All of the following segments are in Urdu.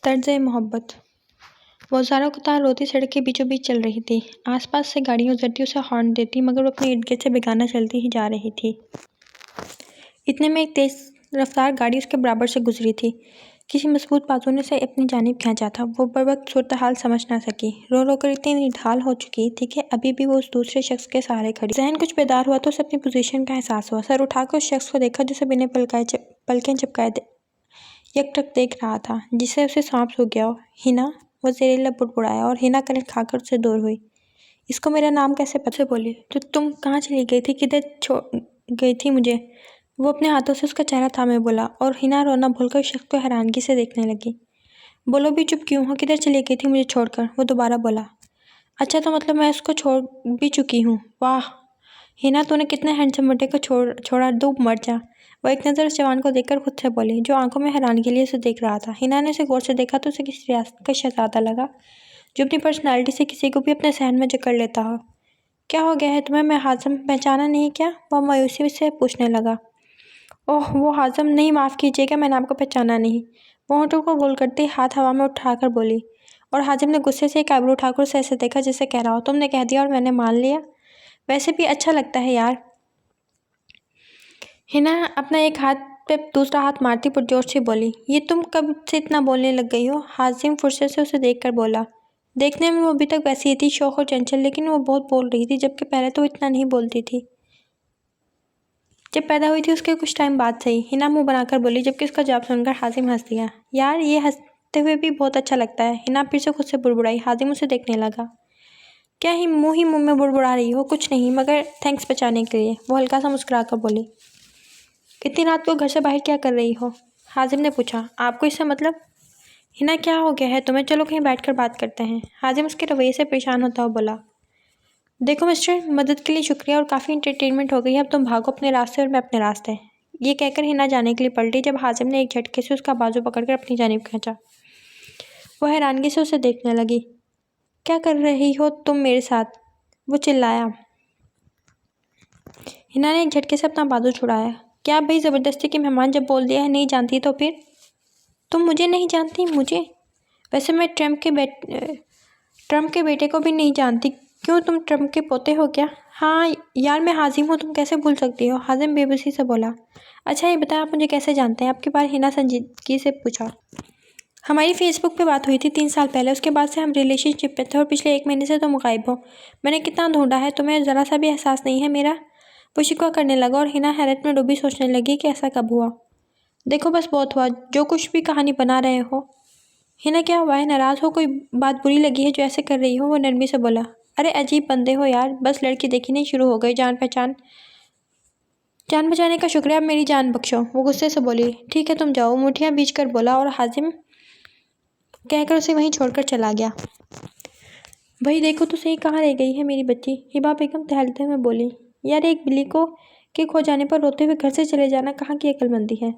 طرز محبت۔ وہ ہزاروں قطار روتی سڑک کے بیچوں بیچ چل رہی تھی۔ آس پاس سے گاڑیاں گزرتی اسے ہارن دیتی مگر وہ اپنے ارد گرد سے بیگانہ چلتی ہی جا رہی تھی۔ اتنے میں ایک تیز رفتار گاڑی اس کے برابر سے گزری تھی۔ کسی مضبوط بازو نے اسے اپنی جانب کھینچا تھا۔ وہ بروقت صورتحال سمجھ نہ سکی۔ رو رو کر اتنی نڈھال ہو چکی تھی کہ ابھی بھی وہ اس دوسرے شخص کے سہارے کھڑی۔ ذہن کچھ بیدار ہوا تو اسے اپنی پوزیشن کا احساس ہوا۔ سر اٹھا کر اس شخص کو دیکھا جو اسے بنا پلکیں جھپکائے یک ٹک دیکھ رہا تھا، جسے اسے سانپ سونگھ گیا ہو۔ ہنا، وہ زیر لب بڑبڑایا اور ہنا کرنٹ کھا کر اس سے دور ہوئی۔ اس کو میرا نام کیسے پتہ؟ سے بولی۔ تو تم کہاں چلی گئی تھی؟ کدھر چھوڑ گئی تھی مجھے؟ وہ اپنے ہاتھوں سے اس کا چہرہ تھامے بولا اور ہنا رونا بھول کر اس شخص کو حیرانگی سے دیکھنے لگی۔ بولو بھی چپ کیوں ہو؟ کدھر چلی گئی تھی مجھے چھوڑ کر؟ وہ دوبارہ بولا۔ اچھا تو مطلب میں اس کو چھوڑ بھی چکی ہوں؟ واہ ہنا، تو نے کتنے ہینڈسم بڈے کو چھوڑا، ڈوب مر جا۔ وہ ایک نظر اس جوان کو دیکھ کر خود سے بولی، جو آنکھوں میں حیرانگی کے لیے اسے دیکھ رہا تھا۔ ہنا نے اسے غور سے دیکھا تو اسے کسی ریاست کا شہزادہ لگا جو اپنی پرسنالٹی سے کسی کو بھی اپنے صحن میں جکڑ لیتا ہو۔ کیا ہو گیا ہے تمہیں؟ میں حازم پہچانا نہیں کیا؟ وہ مایوسی سے پوچھنے لگا۔ اوہ وہ حازم نہیں، معاف کیجیے گا، میں نے آپ کو پہچانا نہیں۔ وہ ہونٹوں کو گول کرتی ہاتھ ہوا میں اٹھا کر بولی، اور حازم نے غصے سے ایک آئیبرو اٹھا کر اسے ایسے دیکھا جیسے کہہ رہا ہو تم نے کہہ دیا اور میں نے مان لیا؟ ویسے بھی اچھا لگتا ہے یار۔ ہنا اپنا ایک ہاتھ پہ دوسرا ہاتھ مارتی پرجوش سے بولی، یہ تم کب سے اتنا بولنے لگ گئی ہو؟ حازم فرصت سے اسے دیکھ کر بولا۔ دیکھنے میں وہ ابھی تک ویسی ہی تھی، شوخ اور چنچل، لیکن وہ بہت بول رہی تھی، جبکہ پہلے تو وہ اتنا نہیں بولتی تھی۔ جب پیدا ہوئی تھی اس کے کچھ ٹائم بعد سے ہی، ہنا منہ بنا کر بولی، جبکہ اس کا جواب سن کر حازم ہنس دیا۔ یار یہ ہنستے ہوئے بھی بہت اچھا لگتا ہے۔ ہنا پھر سے خود سے بڑبڑائی۔ حازم اسے دیکھنے لگا۔ کیا ہی منہ میں بڑبڑا رہی ہو؟ کچھ نہیں، مگر تھینکس بچانے کے لیے، وہ ہلکا سا مسکرا کر بولی۔ اتنی رات کو گھر سے باہر کیا کر رہی ہو؟ حازم نے پوچھا۔ آپ کو اس سے مطلب؟ ہنا کیا ہو گیا ہے تمہیں؟ چلو کہیں بیٹھ کر بات کرتے ہیں۔ حازم اس کے رویے سے پریشان ہوتا ہوا بولا۔ دیکھو مسٹر، مدد کے لیے شکریہ اور کافی انٹرٹینمنٹ ہو گئی ہے، اب تم بھاگو اپنے راستے اور میں اپنے راستے۔ یہ کہہ کر ہنا جانے کے لیے پلٹی جب حازم نے ایک جھٹکے سے اس کا بازو پکڑ کر اپنی جانب کھینچا۔ وہ حیرانگی سے اسے دیکھنے لگی۔ کیا کر رہی ہو تم میرے ساتھ؟ وہ چلایا۔ ہنا نے ایک جھٹکے سے اپنا بازو چھڑایا۔ کیا بھئی زبردستی کی مہمان، جب بول دیا ہے نہیں جانتی تو پھر؟ تم مجھے نہیں جانتی؟ مجھے؟ ویسے میں ٹرمپ کے بیٹے کو بھی نہیں جانتی۔ کیوں تم ٹرمپ کے پوتے ہو کیا؟ ہاں یار میں حازم ہوں، تم کیسے بھول سکتی ہو؟ حازم بے بسی سے بولا۔ اچھا یہ بتائیں آپ مجھے کیسے جانتے ہیں؟ آپ کی بار ہنا سنجیدگی سے پوچھا۔ ہماری فیس بک پہ بات ہوئی تھی 3 سال پہلے، اس کے بعد سے ہم ریلیشن شپ میں تھے اور پچھلے 1 مہینے سے تم غائب ہو۔ میں نے کتنا ڈھونڈا ہے، تمہیں ذرا سا بھی احساس نہیں ہے میرا؟ وہ شکوہ کرنے لگا اور ہنا حیرت میں ڈوبی سوچنے لگی کہ ایسا کب ہوا۔ دیکھو بس بہت ہوا، جو کچھ بھی کہانی بنا رہے ہو۔ ہنا کیا ہوا ہے؟ ناراض ہو؟ کوئی بات بری لگی ہے جو ایسے کر رہی ہو؟ وہ نرمی سے بولا۔ ارے عجیب بندے ہو یار، بس لڑکی دیکھی نہیں شروع ہو گئی، جان بچانے کا شکریہ، اب میری جان بخشو۔ وہ غصے سے بولی۔ ٹھیک ہے تم جاؤ، مٹھیاں بیچ کر بولا اور حازم کہہ کر اسے وہیں چھوڑ کر چلا گیا۔ بھائی دیکھو تو صحیح، کہاں رہ گئی ہے میری بچی؟ ہبا بیگم ٹہلتے ہوئے بولی۔ یار ایک بلی کے کھو جانے پر روتے ہوئے گھر سے چلے جانا کہاں کی عقل مندی ہے؟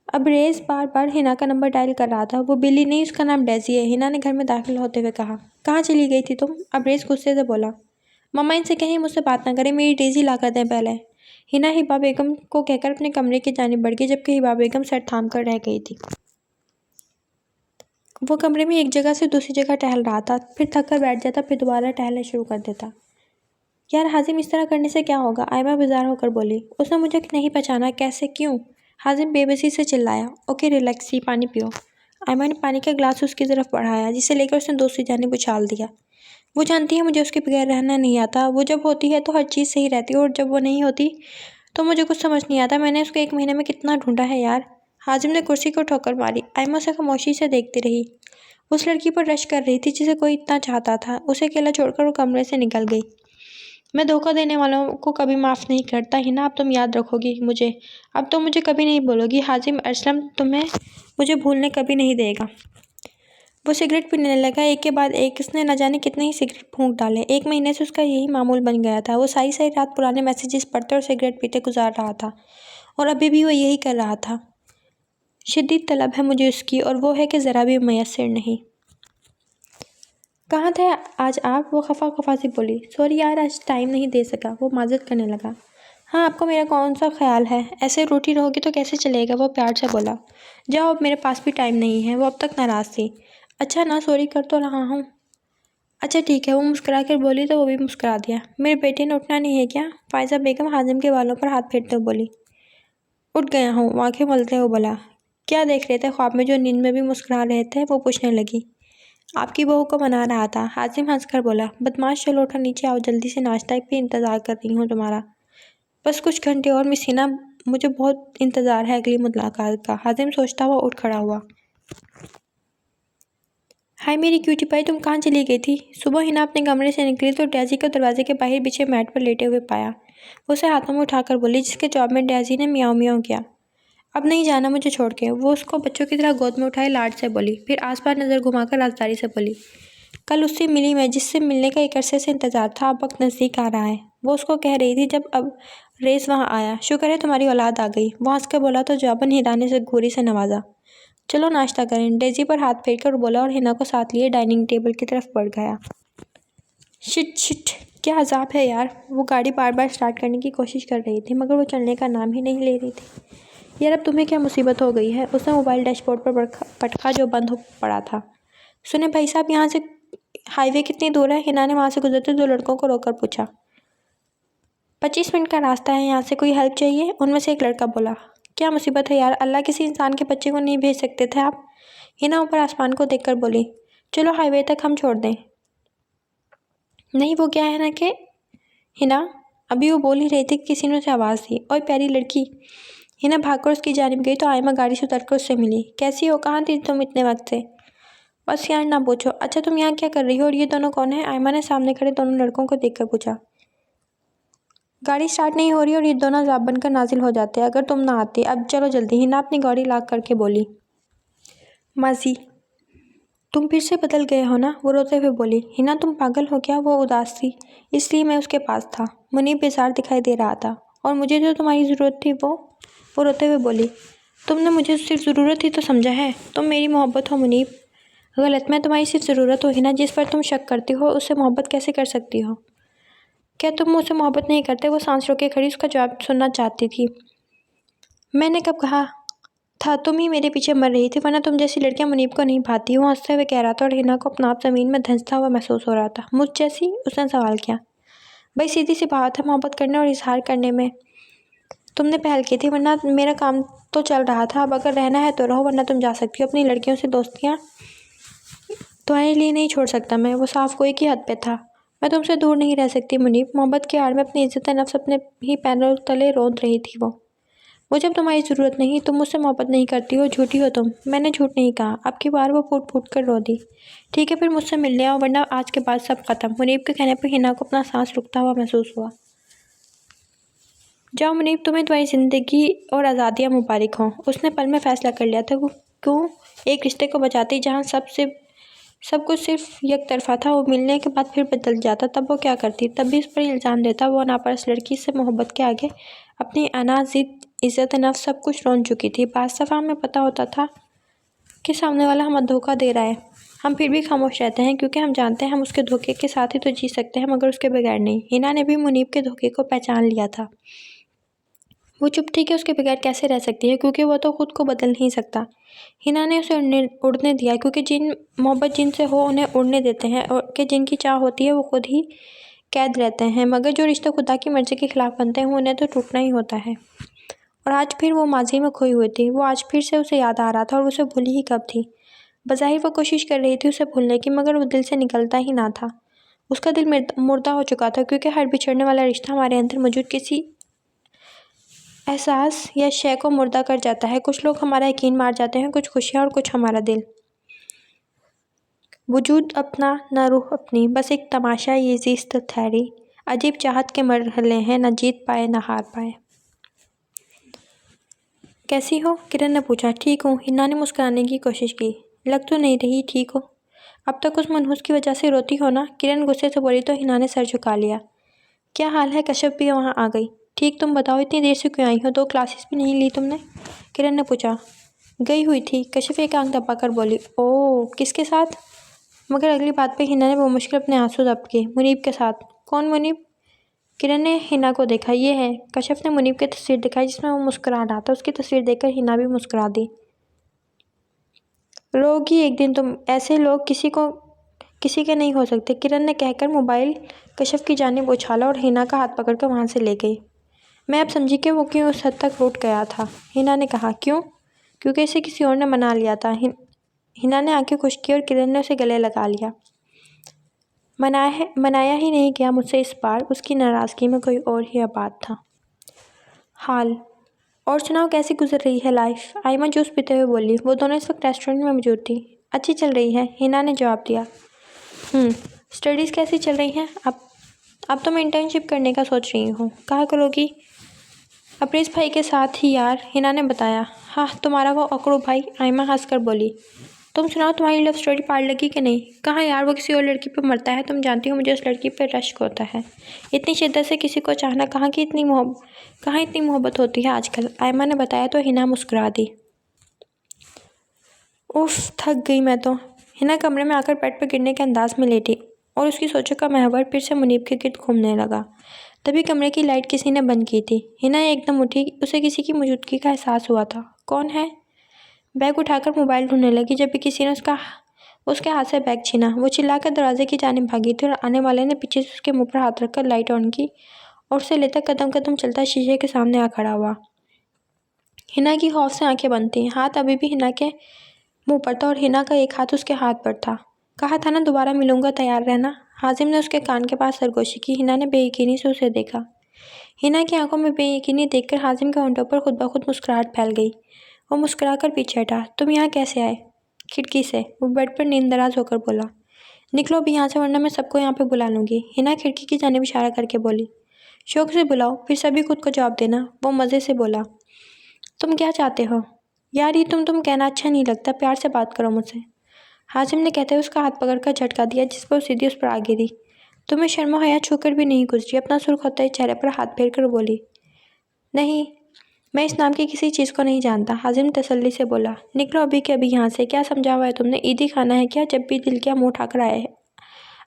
ابریز بار بار ہنا کا نمبر ڈائل کر رہا تھا۔ وہ بلی نہیں، اس کا نام ڈیزی ہے، ہنا نے گھر میں داخل ہوتے ہوئے کہا۔ کہاں چلی گئی تھی تم؟ ابریز غصے سے بولا۔ مما ان سے کہیں مجھ سے بات نہ کریں، میری ڈیزی لا کر دیں پہلے۔ ہنا ہبا بیگم کو کہہ کر اپنے کمرے کی جانب بڑھ گئی، جبکہ ہبا بیگم سر تھام کر رہ گئی تھی۔ وہ کمرے میں ایک جگہ سے دوسری جگہ ٹہل رہا تھا، پھر تھک کر بیٹھ جاتا، پھر دوبارہ ٹہلنا شروع کر دیتا۔ یار حازم اس طرح کرنے سے کیا ہوگا؟ آئمہ بیزار ہو کر بولی۔ اس نے مجھے نہیں پہچانا، کیسے؟ کیوں؟ حازم بے بسی سے چلایا۔ اوکے ریلیکس، پانی پیو۔ آئمہ نے پانی کا گلاس اس کی طرف بڑھایا، جسے لے کر اس نے دوسری جانب اچھال دیا۔ وہ جانتی ہے مجھے اس کے بغیر رہنا نہیں آتا، وہ جب ہوتی ہے تو ہر چیز صحیح رہتی ہے اور جب وہ نہیں ہوتی تو مجھے کچھ سمجھ نہیں آتا۔ میں نے اس کو 1 مہینے میں کتنا ڈھونڈا ہے یار۔ حازم نے کرسی کو ٹھوکر ماری۔ آئمہ اسے خاموشی سے دیکھتی رہی۔ اس لڑکی پر رشک کر رہی تھی جسے کوئی اتنا چاہتا تھا۔ اسے اکیلا چھوڑ کر وہ کمرے سے نکل گئی۔ میں دھوکہ دینے والوں کو کبھی معاف نہیں کرتا ہنا، اب تم یاد رکھو گی مجھے، اب تم مجھے کبھی نہیں بولو گی۔ حازم ارسلم تمہیں مجھے بھولنے کبھی نہیں دے گا۔ وہ سگریٹ پینے لگا، ایک کے بعد ایک اس نے نہ جانے کتنے ہی سگریٹ پھونک ڈالے۔ 1 مہینے سے اس کا یہی معمول بن گیا تھا۔ وہ ساری رات پرانے میسیجز پڑھتے اور سگریٹ پیتے گزار رہا تھا، اور ابھی بھی وہ یہی کر رہا تھا۔ شدید طلب ہے مجھے اس کی، اور وہ ہے کہ ذرا بھی میسر نہیں۔ کہاں تھے آج آپ؟ وہ خفا خفا سی بولی۔ سوری یار آج ٹائم نہیں دے سکا، وہ معذرت کرنے لگا۔ ہاں آپ کو میرا کون سا خیال ہے؟ ایسے روٹی رہوگی تو کیسے چلے گا؟ وہ پیار سے بولا۔ جاؤ اب میرے پاس بھی ٹائم نہیں ہے۔ وہ اب تک ناراض تھی۔ اچھا نا سوری کر تو رہا ہوں۔ اچھا ٹھیک ہے، وہ مسکرا کر بولی تو وہ بھی مسکرا دیا۔ میرے بیٹے نے اٹھنا نہیں ہے کیا؟ فائزہ بیگم حازم کے بالوں پر ہاتھ پھیرتے ہوئے بولی۔ اٹھ گیا ہوں، وہ آنکھیں ملتے ہوئے بولا۔ کیا دیکھ رہے تھے خواب میں جو نیند میں بھی مسکرا رہے تھے؟ وہ پوچھنے لگی۔ آپ کی بہو کو منا رہا تھا، حازم ہنس کر بولا۔ بدماش چلو اٹھو نیچے آؤ جلدی سے، ناشتہ پہ انتظار کر رہی ہوں تمہارا۔ بس کچھ گھنٹے اور مس حنا، مجھے بہت انتظار ہے اگلی ملاقات کا۔ حازم سوچتا ہوا اٹھ کھڑا ہوا۔ ہائے میری کیوٹی پائی، تم کہاں چلی گئی تھی؟ صبح حنا اپنے کمرے سے نکلی تو ڈیزی کو دروازے کے باہر بچھے میٹ پر لیٹے ہوئے پایا۔ وہ اسے ہاتھوں میں اٹھا کر بولی، جس کے جواب میں ڈیزی نے میاؤں میاؤں کیا۔ اب نہیں جانا مجھے چھوڑ کے۔ وہ اس کو بچوں کی طرح گود میں اٹھائے لاڈ سے بولی، پھر آس پاس نظر گھما کر رازداری سے بولی۔ کل اس سے ملی میں، جس سے ملنے کا ایک عرصے سے انتظار تھا، اب وقت نزدیک آ رہا ہے۔ وہ اس کو کہہ رہی تھی جب اب ریس وہاں آیا۔ شکر ہے تمہاری اولاد آ گئی، وہ ہنس کر بولا تو جواباً حنا نے گھوری سے نوازا۔ چلو ناشتہ کریں، ڈیزی پر ہاتھ پھیر کر بولا اور حنا کو ساتھ لیے ڈائننگ ٹیبل کی طرف بڑھ گیا۔ شٹ شٹ، کیا عذاب ہے یار۔ وہ گاڑی بار بار سٹارٹ کرنے کی کوشش کر رہی تھی مگر وہ چلنے کا نام ہی نہیں لے رہی تھی۔ یار اب تمہیں کیا مصیبت ہو گئی ہے؟ اس نے موبائل ڈیش بورڈ پر پٹکا جو بند ہو پڑا تھا۔ سنیں بھائی صاحب، یہاں سے ہائی وے کتنی دور ہے؟ حنا نے وہاں سے گزرتے دو لڑکوں کو روک کر پوچھا۔ 25 منٹ کا راستہ ہے یہاں سے، کوئی ہیلپ چاہیے؟ ان میں سے ایک لڑکا بولا۔ کیا مصیبت ہے یار، اللہ کسی انسان کے بچے کو نہیں بھیج سکتے تھے آپ؟ حنا اوپر آسمان کو دیکھ کر بولی۔ چلو ہائی وے تک ہم چھوڑ دیں۔ نہیں وہ کیا ہے نا کہ حنا، ابھی وہ بول ہی رہی تھی کہ کسی نے اسے آواز دی۔ اوئے پیاری لڑکی۔ حنا بھاگ کر اس کی جانب گئی تو آئمہ گاڑی سے اتر کر اس سے ملی۔ کیسی ہو؟ کہاں تھی تم اتنے وقت سے؟ بس یار نہ پوچھو۔ اچھا تم یہاں کیا کر رہی ہو اور یہ دونوں کون ہیں؟ آئمہ نے سامنے کھڑے دونوں لڑکوں کو دیکھ کر پوچھا۔ گاڑی سٹارٹ نہیں ہو رہی اور یہ دونوں عذاب بن کر نازل ہو جاتے اگر تم نہ آتی۔ اب چلو جلدی، حنا اپنی گاڑی لاک کر کے بولی۔ ماضی، تم پھر سے بدل گئے ہو نا؟ وہ روتے ہوئے بولی۔ حنا تم پاگل ہو کیا؟ وہ اداس تھی، اس لیے میں اس کے پاس تھا۔ منیب بیزار دکھائی دے رہا تھا۔ اور مجھے جو تمہاری ضرورت تھی وہ روتے ہوئے بولی۔ تم نے مجھے صرف ضرورت ہی تو سمجھا ہے، تم میری محبت ہو منیب۔ غلط، میں تمہاری صرف ضرورت ہو حنا، جس پر تم شک کرتی ہو اس سے محبت کیسے کر سکتی ہو؟ کیا تم مجھ سے محبت نہیں کرتے؟ وہ سانس روکے کھڑی اس کا جواب سننا چاہتی تھی۔ میں نے کب کہا تھا؟ تم ہی میرے پیچھے مر رہی تھی، ورنہ تم جیسی لڑکیاں منیب کو نہیں بھاتی۔ وہ ہنستے ہوئے کہہ رہا تھا اور حنا کو اپنا آپ زمین میں دھنستا ہوا محسوس ہو رہا تھا۔ مجھ جیسی؟ اس نے سوال کیا۔ بھائی سیدھی سی بات ہے، محبت کرنے اور اظہار کرنے میں تم نے پہل کی تھی، ورنہ میرا کام تو چل رہا تھا۔ اب اگر رہنا ہے تو رہو، ورنہ تم جا سکتی ہو۔ اپنی لڑکیوں سے دوستیاں تمہارے لیے نہیں چھوڑ سکتا میں، وہ صاف گوئی کی حد پہ تھا۔ میں تم سے دور نہیں رہ سکتی منیب۔ محبت کی آڑ میں اپنی عزت نفس اپنے ہی پیروں تلے روند رہی تھی وہ۔ مجھے اب تمہاری ضرورت نہیں، تم مجھ سے محبت نہیں کرتی ہو، جھوٹی ہو تم۔ میں نے جھوٹ نہیں کہا۔ اب کی بار وہ پھوٹ پھوٹ کر رو دی۔ ٹھیک ہے پھر مجھ سے ملنے آؤ، ورنہ آج کے بعد سب ختم۔ منیب کے کہنے پر حنا کو اپنا سانس رکتا ہوا محسوس ہوا۔ جاؤ منیب، تمہیں تمہاری زندگی اور آزادیاں مبارک ہوں۔ اس نے پل میں فیصلہ کر لیا تھا۔ کیوں ایک رشتے کو بچاتی جہاں سب کچھ صرف یک طرفہ تھا؟ وہ ملنے کے بعد پھر بدل جاتا، تب وہ کیا کرتی؟ تب بھی اس پر الزام دیتا۔ وہ ناپرس لڑکی سے محبت کے آگے اپنی انا، ضد، عزت نفس سب کچھ رون چکی تھی۔ بعض دفعہ ہمیں پتہ ہوتا تھا کہ سامنے والا ہمیں دھوکہ دے رہا ہے، ہم پھر بھی خاموش رہتے ہیں کیونکہ ہم جانتے ہیں ہم اس کے دھوکے کے ساتھ ہی تو جی سکتے ہیں مگر اس کے بغیر نہیں۔ حنا نے بھی منیب کے دھوکے کو پہچان لیا تھا۔ وہ چپ تھی کہ اس کے بغیر کیسے رہ سکتی ہے، کیونکہ وہ تو خود کو بدل نہیں سکتا۔ حنا نے اسے اڑنے دیا، کیونکہ محبت جن سے ہو انہیں اڑنے دیتے ہیں، اور کہ جن کی چاہ ہوتی ہے وہ خود ہی قید رہتے ہیں، مگر جو رشتے خدا کی مرضی کے خلاف بنتے ہیں انہیں تو ٹوٹنا ہی ہوتا ہے۔ اور آج پھر وہ ماضی میں کھوئی ہوئی تھی۔ وہ آج پھر سے اسے یاد آ رہا تھا، اور اسے بھولی ہی کب تھی۔ بظاہر وہ کوشش کر رہی تھی اسے بھولنے کی، مگر وہ دل سے نکلتا ہی نہ تھا۔ اس کا دل مردہ ہو چکا تھا، کیونکہ ہر بچھڑنے والا رشتہ ہمارے اندر موجود کسی احساس یا شے کو مردہ کر جاتا ہے۔ کچھ لوگ ہمارا یقین مار جاتے ہیں، کچھ خوشیاں اور کچھ ہمارا دل۔ وجود اپنا نہ روح اپنی، بس ایک تماشا یہ زیست ٹھہری۔ عجیب چاہت کے مرحلے ہیں، نہ جیت پائے نہ ہار پائے۔ کیسی ہو؟ کرن نے پوچھا۔ ٹھیک ہوں، حنا نے مسکرانے کی کوشش کی۔ لگ تو نہیں رہی ٹھیک ہو؟ اب تک اس منحوس کی وجہ سے روتی ہو نا؟ کرن غصے سے بولی تو حنا نے سر جھکا لیا۔ کیا حال ہے؟ کشف بھی وہاں آ گئی۔ ٹھیک، تم بتاؤ اتنی دیر سے کیوں آئی ہو؟ 2 کلاسز بھی نہیں لی تم نے؟ کرن نے پوچھا۔ گئی ہوئی تھی، کشف ایک آنکھ دبا کر بولی۔ اوہ، کس کے ساتھ؟ مگر اگلی بات پہ حنا نے بمشکل اپنے آنسو ضبط کیے۔ منیب کے ساتھ۔ کون منیب؟ کرن نے ہنا کو دیکھا۔ یہ ہے۔ کشف نے منیب کی تصویر دکھائی جس میں وہ مسکرا رہا تھا۔ اس کی تصویر دیکھ کر ہنا بھی مسکرا دی۔ رو گی ایک دن تم، ایسے لوگ کسی کے نہیں ہو سکتے، کرن نے کہہ کر موبائل کشف کی جانب اچھالا اور ہنا کا ہاتھ پکڑ کر وہاں سے لے گئی۔ میں اب سمجھی کہ وہ کیوں اس حد تک روٹھ گیا تھا، ہنا نے کہا۔ کیوں؟ کیونکہ اسے کسی اور نے منا لیا تھا۔ ہنا نے آنکھیں خشک کی اور کرن نے اسے گلے لگا لیا۔ منایا ہی نہیں گیا مجھ سے اس بار، اس کی ناراضگی میں کوئی اور ہی بات تھا۔ حال اور سناؤ، کیسی گزر رہی ہے لائف؟ آئمہ جوس پیتے ہوئے بولی۔ وہ دونوں اس وقت ریسٹورنٹ میں موجود تھی۔ اچھی چل رہی ہے، ہنا نے جواب دیا۔ اسٹڈیز کیسی چل رہی ہیں؟ اب تو میں انٹرنشپ کرنے کا سوچ رہی ہوں۔ کہاں کرو گی؟ اپریز بھائی کے ساتھ ہی یار، ہنا نے بتایا۔ ہاں، تمہارا وہ اکڑو بھائی، آئمہ ہنس کر بولی۔ تم سناؤ، تمہاری لو اسٹوری پار لگی کہ نہیں؟ کہاں یار، وہ کسی اور لڑکی پہ مرتا ہے، تم جانتی ہو مجھے اس لڑکی پہ رشک ہوتا ہے۔ اتنی شدت سے کسی کو چاہنا، کہاں اتنی محبت ہوتی ہے آج کل، آئمہ نے بتایا تو ہنا مسکرا دی۔ اف، تھک گئی میں تو۔ ہنا کمرے میں آ کر بیڈ پر گرنے کے انداز میں لیٹی اور اس کی سوچوں کا محور پھر سے منیب کے گرد گھومنے لگا۔ تبھی کمرے کی لائٹ کسی نے بند کی تھی۔ ہنا ایک دم اٹھی، اسے کسی کی موجودگی کا احساس ہوا تھا۔ کون ہے؟ بیگ اٹھا کر موبائل ڈھونڈنے لگی، جب بھی کسی نے اس کے ہاتھ سے بیگ چھینا۔ وہ چلا کر دروازے کی جانب بھاگی تھی اور آنے والے نے پیچھے سے اس کے منہ پر ہاتھ رکھ کر لائٹ آن کی اور اسے لے کر قدم قدم چلتا شیشے کے سامنے آ کھڑا ہوا۔ ہنا کی خوف سے آنکھیں بند تھیں، ہاتھ ابھی بھی ہنا کے منہ پر تھا اور ہنا کا ایک ہاتھ اس کے ہاتھ پر تھا۔ کہا تھا نا دوبارہ ملوں گا، تیار رہنا۔ حازم نے اس کے کان کے پاس سرگوشی کی۔ ہنا نے بے یقینی سے اسے دیکھا۔ ہنا کی آنکھوں میں بے یقینی دیکھ کر حازم کے ہونٹوں پر خود بخود مسکراہٹ پھیل گئی۔ وہ مسکرا کر پیچھے ہٹا۔ تم یہاں کیسے آئے؟ کھڑکی سے، وہ بیڈ پر نیند دراز ہو کر بولا۔ نکلو اب یہاں سے ورنہ میں سب کو یہاں پہ بلا لوں گی، ہنا کھڑکی کی جانب اشارہ کر کے بولی۔ شوق سے بلاؤ، پھر سبھی خود کو جواب دینا، وہ مزے سے بولا۔ تم کیا چاہتے ہو؟ یار یہ تم کہنا اچھا نہیں لگتا، پیار سے بات کرو مجھ سے، حازم نے کہتے ہوئے اس کا ہاتھ پکڑ کر جھٹکا دیا جس پر وہ سیدھی اس پر آ گری۔ تمہیں شرم و حیا چھو کر بھی نہیں گزری؟ اپنا سرخ ہوتے چہرے پر ہاتھ پھیر کر بولی۔ نہیں، میں اس نام کی کسی چیز کو نہیں جانتا، حازم تسلی سے بولا۔ نکلو ابھی کے ابھی یہاں سے، کیا سمجھا ہوا ہے تم نے؟ عیدی کھانا ہے کیا؟ جب بھی دل کیا منہ اٹھا کر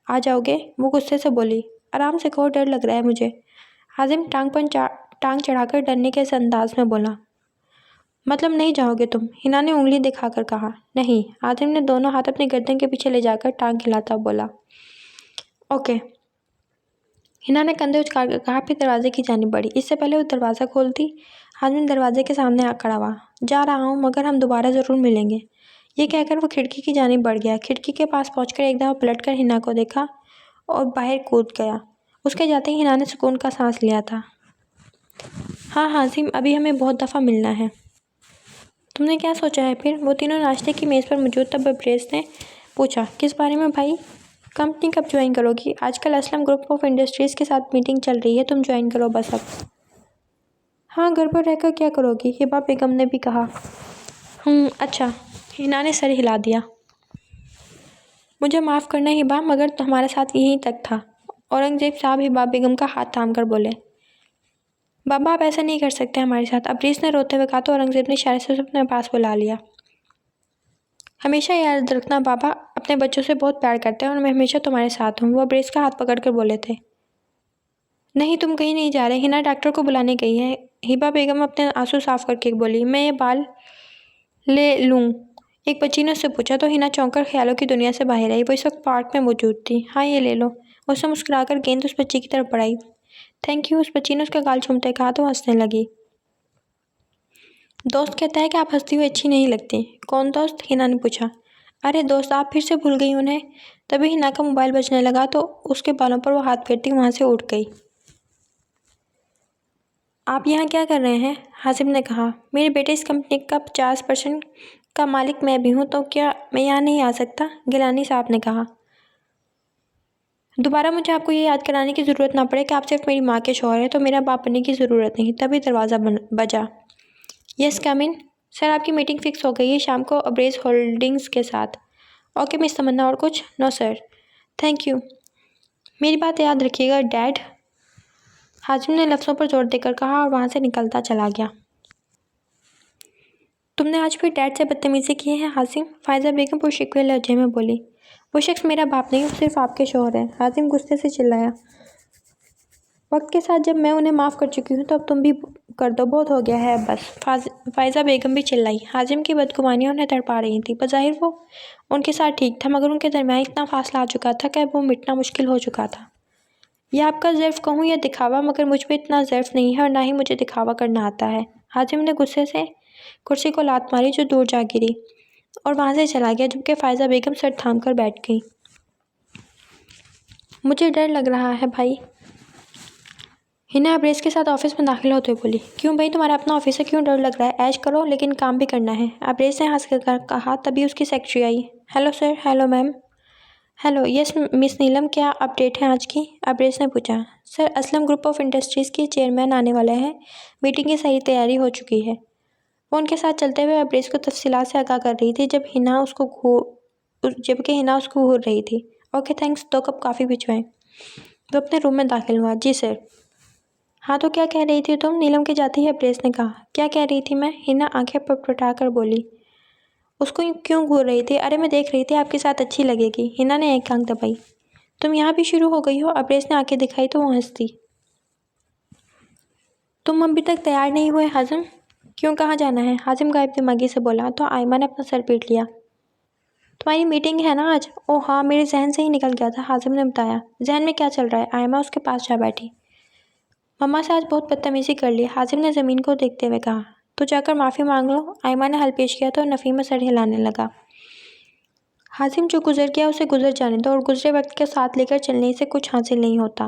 آ جاؤ گے، وہ غصے سے بولی۔ آرام سے کہو، ڈر لگ رہا ہے مجھے، حازم ٹانگ چڑھا کر ڈرنے کے اس انداز میں بولا۔ مطلب نہیں جاؤ گے تم؟ ہنا نے انگلی دکھا کر کہا۔ نہیں، حازم نے دونوں ہاتھ اپنے گردن کے پیچھے لے جا کر ٹانگ کھلاتا بولا۔ اوکے، ہنا نے کندھے اچکا کر کہا، پھر دروازے کی جانب بڑھی۔ اس سے پہلے وہ دروازہ کھولتی، حازم دروازے کے سامنے آ کھڑا ہوا۔ جا رہا ہوں مگر ہم دوبارہ ضرور ملیں گے، یہ کہہ کر وہ کھڑکی کی جانب بڑھ گیا۔ کھڑکی کے پاس پہنچ کر ایک دفعہ پلٹ کر ہنا کو دیکھا اور باہر کود گیا۔ اس کے جاتے ہی ہنا نے سکون کا سانس لیا تھا۔ ہاں حازم، ابھی ہمیں بہت دفعہ ملنا ہے۔ تم نے کیا سوچا ہے پھر؟ وہ تینوں ناشتے کی میز پر موجود تب اپریز نے پوچھا۔ کس بارے میں بھائی؟ کمپنی کب جوائن کرو گی؟ آج کل اسلم گروپ آف انڈسٹریز کے ساتھ میٹنگ چل رہی ہے، تم جوائن کرو بس اب۔ ہاں، گھر پر رہ کر کیا کرو گی؟ ہبا بیگم نے بھی کہا۔ اچھا، ہنا نے سر ہلا دیا۔ مجھے معاف کرنا ہبا، مگر ہمارا ساتھ یہیں تک تھا، اورنگزیب صاحب ہبا بیگم کا ہاتھ تھام کر بولے۔ بابا آپ ایسا نہیں کر سکتے ہمارے ساتھ، اپریز نے روتے ہوئے کہا تو اورنگزیب نے اشارے سے اسے اپنے پاس بلا لیا۔ ہمیشہ یاد رکھنا بابا اپنے بچوں سے بہت پیار کرتے ہیں اور میں ہمیشہ تمہارے ساتھ ہوں، وہ اپریز کا ہاتھ پکڑ کر بولے تھے۔ نہیں، تم کہیں نہیں جا رہے، ہنا ڈاکٹر کو بلانے گئی ہے، ہبا بیگم اپنے آنسو صاف کر کے بولی۔ میں یہ بال لے لوں؟ ایک بچی نے اس سے پوچھا تو ہنا چونک کر خیالوں کی دنیا سے باہر آئی۔ وہ اس وقت پارک میں موجود تھی۔ ہاں یہ لے لو، اس نے مسکرا کر گیند اس بچی کی طرف بڑھائی۔ تھینک یو، اس بچی نے اس کا گال چومتے کہا تو ہنسنے لگی۔ دوست کہتا ہے کہ آپ ہنستی ہوئی اچھی نہیں لگتی۔ کون دوست؟ ہنا نے پوچھا۔ ارے دوست، آپ پھر سے بھول گئی انہیں؟ تبھی ہنا کا موبائل بجنے لگا تو اس کے بالوں پر وہ ہاتھ پھیرتی وہاں سے اٹھ گئی۔ آپ یہاں کیا کر رہے ہیں؟ حازم نے کہا۔ میرے بیٹے اس کمپنی کا 50% کا مالک میں بھی ہوں، تو کیا میں یہاں نہیں آ سکتا؟ گیلانی صاحب نے کہا۔ دوبارہ مجھے آپ کو یہ یاد کرانے کی ضرورت نہ پڑے کہ آپ صرف میری ماں کے شوہر ہیں، تو میرا باپ بننے کی ضرورت نہیں۔ تبھی دروازہ بجا۔ یس، کم ان۔ سر، آپ کی میٹنگ فکس ہو گئی ہے شام کو اپریز ہولڈنگز کے ساتھ۔ اوکے مس تمنا، اور کچھ؟ نو سر، تھینک یو۔ میری بات یاد رکھیے گا ڈیڈ، حازم نے لفظوں پر زور دے کر کہا اور وہاں سے نکلتا چلا گیا۔ تم نے آج پھر ڈیڈ سے بدتمیزی کی ہے حازم، فائزہ بیگم پرشکوے لہجے میں بولی۔ وہ شخص میرا باپ نہیں، وہ صرف آپ کے شوہر ہیں، حازم غصے سے چلایا۔ وقت کے ساتھ جب میں انہیں معاف کر چکی ہوں تو اب تم بھی کر دو، بہت ہو گیا ہے اب بس۔ فائزہ بیگم بھی چلائی۔ حازم کی بدگمانیاں انہیں تڑپا رہی تھیں۔ بظاہر وہ ان کے ساتھ ٹھیک تھا، مگر ان کے درمیان اتنا فاصلہ آ چکا تھا کہ اب وہ مٹنا مشکل ہو چکا تھا۔ یہ آپ کا ضعف کہوں یا دکھاوا، مگر مجھ میں اتنا ضعف نہیں ہے اور نہ ہی مجھے دکھاوا کرنا آتا ہے۔ حازم نے غصے سے کرسی کو لات ماری جو دور جا گری اور وہاں سے چلا گیا، جبکہ فائزہ بیگم سر تھام کر بیٹھ گئی۔ مجھے ڈر لگ رہا ہے بھائی، ہنا ابریز کے ساتھ آفس میں داخل ہوتے ہوئے بولی۔ کیوں بھائی، تمہارا اپنا آفس ہے، کیوں ڈر لگ رہا ہے؟ عیش کرو لیکن کام بھی کرنا ہے، ابریز نے ہنس کر کہا۔ تبھی اس کی سیکرٹری آئی۔ Hello sir. Hello ma'am. Hello yes miss Neelam, کیا اپڈیٹ ہے آج کی؟ ابریز نے پوچھا۔ Sir, Aslam group of industries کے چیئرمین آنے والے ہیں، میٹنگ کی صحیح تیاری ہو چکی ہے۔ وہ ان کے ساتھ چلتے ہوئے ابریز کو تفصیلات سے آگاہ کر رہی تھی جبکہ ہنا اس کو گھور رہی تھی۔ Okay thanks, 2 cup coffee بھجوائیں۔ وہ اپنے روم میں داخل ہوا۔ جی سر۔ ہاں تو کیا کہہ رہی تھی تم؟ نیلم کے جاتے ہی ابریز نے کہا۔ کیا کہہ رہی تھی میں؟ ہنا آنکھیں پٹپٹا کر بولی۔ اس کو کیوں گھور رہی تھی؟ ارے میں دیکھ رہی تھی آپ کے ساتھ اچھی لگے گی۔ ہنا نے ایک آنکھ دبائی۔ تم یہاں بھی شروع ہو گئی ہو؟ ابریز نے آنکھیں دکھائی تو وہ ہنسی۔ تم ابھی تک تیار نہیں ہوئے حازم؟ کیوں، کہاں جانا ہے؟ حازم غائب دماغی سے بولا تو آئمہ نے اپنا سر پیٹ لیا۔ تمہاری میٹنگ ہے نا آج؟ اوہ ہاں، میرے ذہن سے ہی نکل گیا تھا، حازم نے بتایا۔ ذہن میں کیا چل رہا ہے؟ آئمہ اس کے پاس جا بیٹھی۔ مما سے آج بہت بدتمیزی کر لی، حازم نے زمین کو دیکھتے ہوئے کہا۔ تو جا کر معافی مانگ لو، آئمہ نے حل پیش کیا تو نفی میں سر ہلانے لگا۔ حازم، جو گزر گیا اسے گزر جانے دو، اور گزرے وقت کے ساتھ لے کر چلنے سے کچھ حاصل نہیں ہوتا۔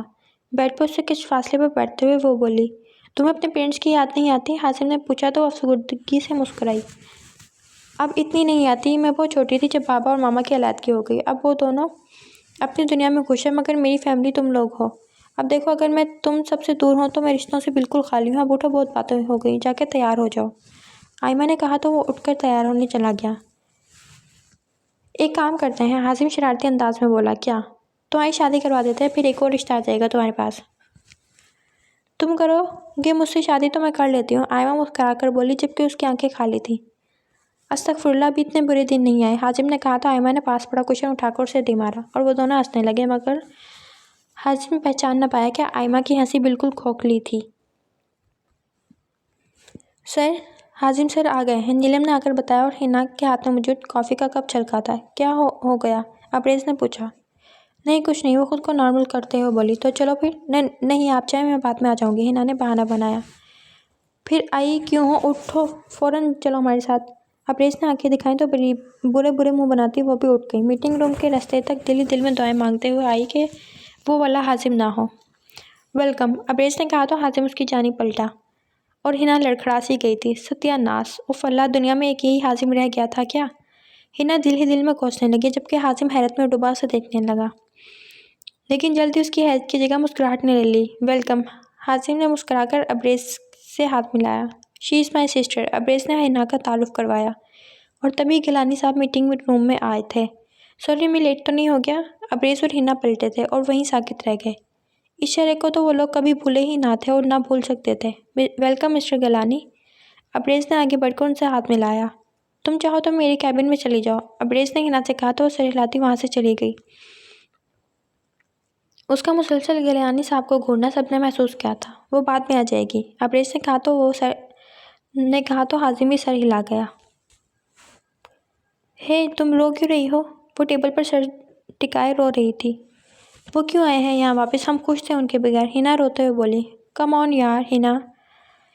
بیڈ پر اس سے کچھ فاصلے پر بیٹھتے ہوئے وہ بولی۔ تمہیں اپنے پیرنٹس کی یاد نہیں آتی؟ حازم نے پوچھا تو وہ افسردگی سے مسکرائی۔ اب اتنی نہیں آتی، میں بہت چھوٹی تھی جب بابا اور ماما کی علیحدگی ہو گئی، اب وہ دونوں اپنی دنیا میں خوش ہیں، مگر میری فیملی تم لوگ ہو۔ اب دیکھو، اگر میں تم سب سے دور ہوں تو میں رشتوں سے بالکل خالی ہوں۔ اب اٹھو، بہت باتیں ہو گئی، جا کے تیار ہو جاؤ، آئمہ نے کہا تو وہ اٹھ کر تیار ہونے چلا گیا۔ ایک کام کرتے ہیں، حازم شرارتی انداز میں بولا۔ کیا؟ تمہاری شادی کروا دیتے ہیں، پھر ایک اور رشتہ آ جائے گا تمہارے پاس۔ تم کرو گے مجھ سے شادی تو میں کر لیتی ہوں، آئمہ مسکرا کر بولی جبکہ اس کی آنکھیں خالی تھیں۔ استغفراللہ، ابھی اتنے برے دن نہیں آئے، حازم نے کہا تو آئمہ نے پاس پڑا کوشن اٹھا کر اسے دے مارا اور وہ دونوں ہنسنے لگے، مگر حازم پہچان نہ پایا کہ آئمہ کی ہنسی بالکل کھوکھلی تھی۔ سر، حازم سر آ گئے ہیں، نیلم نے آ کر بتایا اور ہنا کے ہاتھ میں موجود کافی کا کپ چھلکا تھا۔ کیا ہو گیا؟ ابریز نے پوچھا۔ نہیں کچھ نہیں، وہ خود کو نارمل کرتے ہوئے بولی۔ تو چلو پھر۔ نہیں آپ چاہیں، میں بعد میں آ جاؤں گی، ہنا نے بہانہ بنایا۔ پھر آئی کیوں ہو، اٹھو فوراً چلو ہمارے ساتھ۔ ابریز نے آنکھیں دکھائیں تو برے منہ بناتی وہ بھی اٹھ گئی، میٹنگ روم کے رستے تک دل ہی دل میں دعائیں مانگتے ہوئے آئی کہ وہ والا حازم نہ ہو۔ ویلکم، ابریز نے کہا تو حازم اس کی جانب پلٹا اور ہنا لڑکھڑا سی گئی تھی۔ ستیہ ناس، اف اللہ، دنیا میں ایک یہی حازم رہ گیا تھا کیا؟ ہنا دل ہی دل میں کوسنے لگی جبکہ حازم حیرت میں ڈوبا اسے دیکھنے لگا، لیکن جلدی اس کی حیرت کی جگہ مسکراہٹ نے لے لی۔ ویلکم، حازم نے مسکرا کر ابریز سے ہاتھ ملایا۔ شی از مائی سسٹر، ابریز نے ہنا کا تعارف کروایا، اور تبھی گیلانی صاحب میٹنگ روم میں آئے تھے۔ سوری، میں لیٹ تو نہیں ہو گیا؟ ابریز اور ہنا پلٹے تھے اور وہیں ساکت رہ گئے، اس شرح کو تو وہ لوگ کبھی بھولے ہی نہ تھے اور نہ بھول سکتے تھے۔ ویلکم مسٹر گیلانی، ابریز نے آگے بڑھ کر ان سے ہاتھ ملایا۔ تم چاہو تو میرے کیبن میں چلی جاؤ، ابریز نے ہنا سے کہا تو وہ سر ہلاتی وہاں سے چلی گئی۔ اس کا مسلسل گیلانی صاحب کو گھورنا سب نے محسوس کیا تھا۔ وہ بعد میں آ جائے گی، ابریز نے کہا تو حازم بھی سر ہلا گیا۔ ہے تم رو کیوں رہی ہو؟ وہ ٹیبل پر سر ٹکائے رو رہی تھی۔ وہ کیوں آئے ہیں یہاں واپس؟ ہم خوش تھے ان کے بغیر، ہنا روتے ہوئے بولی۔ کم آن یار ہنا،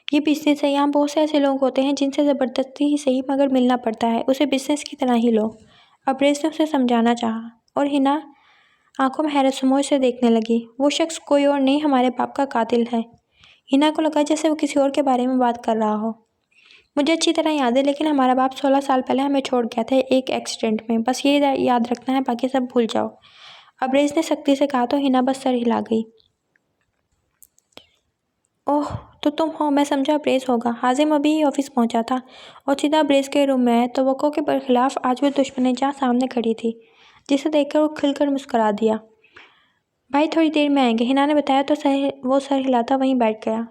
یہ بزنس ہے، یہاں بہت سے ایسے لوگ ہوتے ہیں جن سے زبردستی ہی صحیح مگر ملنا پڑتا ہے، اسے بزنس کی طرح ہی لو، ابریز نے اسے سمجھانا چاہا، اور ہنا آنکھوں میں حیرت سموئے سے دیکھنے لگی۔ وہ شخص کوئی اور نہیں، ہمارے باپ کا قاتل ہے۔ ہنا کو لگا جیسے وہ کسی اور کے بارے میں بات کر رہا ہو۔ مجھے اچھی طرح یاد ہے، لیکن ہمارا باپ 16 سال پہلے ہمیں چھوڑ گیا تھا ایک ایکسیڈنٹ میں، بس یہ یاد رکھنا ہے، باقی سب بھول جاؤ، ابریز نے سختی سے کہا تو ہنا بس سر ہلا گئی۔ اوہ تو تم ہو، میں سمجھا ابریز ہوگا۔ حازم ابھی ہی آفس پہنچا تھا اور سیدھا ابریز کے روم میں آیا، توقع کے برخلاف آج وہ دشمن جاں سامنے کھڑی تھی، جسے دیکھ کر وہ کھل کر مسکرا دیا۔ بھائی تھوڑی دیر میں آئیں گے، ہنا نے بتایا تو وہ سر ہلاتا وہیں بیٹھ گیا۔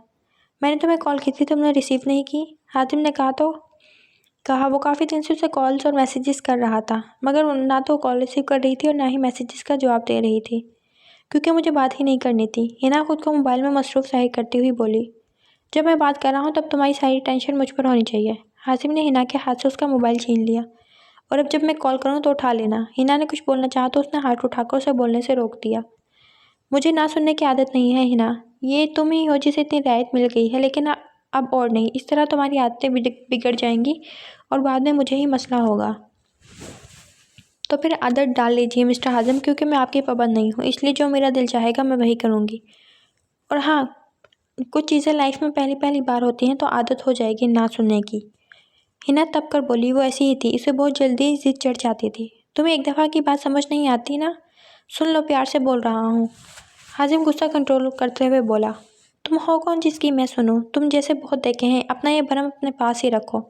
میں نے تمہیں کال کی تھی، تم نے ریسیو نہیں کی، حازم نے کہا وہ کافی دن سے اسے کالز اور میسیجز کر رہا تھا، مگر نہ تو کال ریسیو کر رہی تھی اور نہ ہی میسیجز کا جواب دے رہی تھی۔ کیونکہ مجھے بات ہی نہیں کرنی تھی۔ ہنا خود کو موبائل میں مصروف ظاہر کرتی ہوئی بولی، جب میں بات کر رہا ہوں تب تمہاری ساری ٹینشن مجھ پر ہونی چاہیے۔ حازم نے ہنا کے ہاتھ سے اس کا موبائل چھین لیا، اور اب جب میں کال کروں تو اٹھا لینا۔ ہنا نے کچھ بولنا چاہا تو اس نے ہاتھ اٹھا کر اسے بولنے سے روک دیا۔ مجھے نہ سننے کی عادت نہیں ہے ہنا، یہ تم ہی ہو جسے اتنی رعایت مل گئی ہے، لیکن اب اور نہیں۔ اس طرح تمہاری عادتیں بگڑ جائیں گی اور بعد میں مجھے ہی مسئلہ ہوگا۔ تو پھر عادت ڈال لیجیے مسٹر حازم، کیونکہ میں آپ کی پابند نہیں ہوں، اس لیے جو میرا دل چاہے گا میں وہی کروں گی۔ اور ہاں، کچھ چیزیں لائف میں پہلی بار ہوتی ہیں تو عادت ہو جائے گی نہ سننے کی۔ ہنا تب کر بولی، وہ ایسی ہی تھی، اسے بہت جلدی ضد چڑھ جاتی تھی۔ تمہیں ایک دفعہ کی بات سمجھ نہیں آتی نا؟ سن لو، پیار سے بول رہا ہوں۔ حازم غصہ کنٹرول کرتے ہوئے بولا، تم ہو کون جس کی میں سنوں؟ تم جیسے بہت دیکھے ہیں، اپنا یہ بھرم اپنے پاس ہی رکھو۔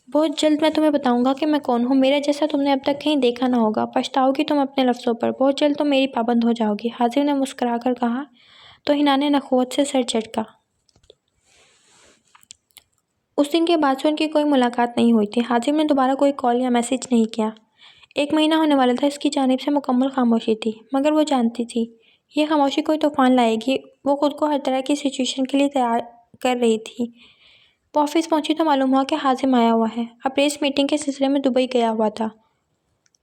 بہت جلد میں تمہیں بتاؤں گا کہ میں کون ہوں۔ میرے جیسا تم نے اب تک کہیں دیکھا نہ ہوگا، پچھتاؤ گی تم اپنے لفظوں پر، بہت جلد تم میری پابند ہو جاؤ گی۔ حازم نے مسکرا کر کہا تو ہنا نے نخوت سے سر جھٹکا۔ اس دن کے بعد سے ان کی کوئی ملاقات نہیں ہوئی تھی۔ حازم نے دوبارہ کوئی کال یا میسج نہیں کیا۔ 1 مہینہ ہونے والا تھا، اس کی جانب سے مکمل خاموشی تھی، مگر وہ جانتی تھی یہ خاموشی کوئی طوفان لائے گی۔ وہ خود کو ہر طرح کی سچویشن کے لیے تیار کر رہی تھی۔ وہ آفس پہنچی تو معلوم ہوا کہ حازم آیا ہوا ہے، پریس میٹنگ کے سلسلے میں دبئی گیا ہوا تھا۔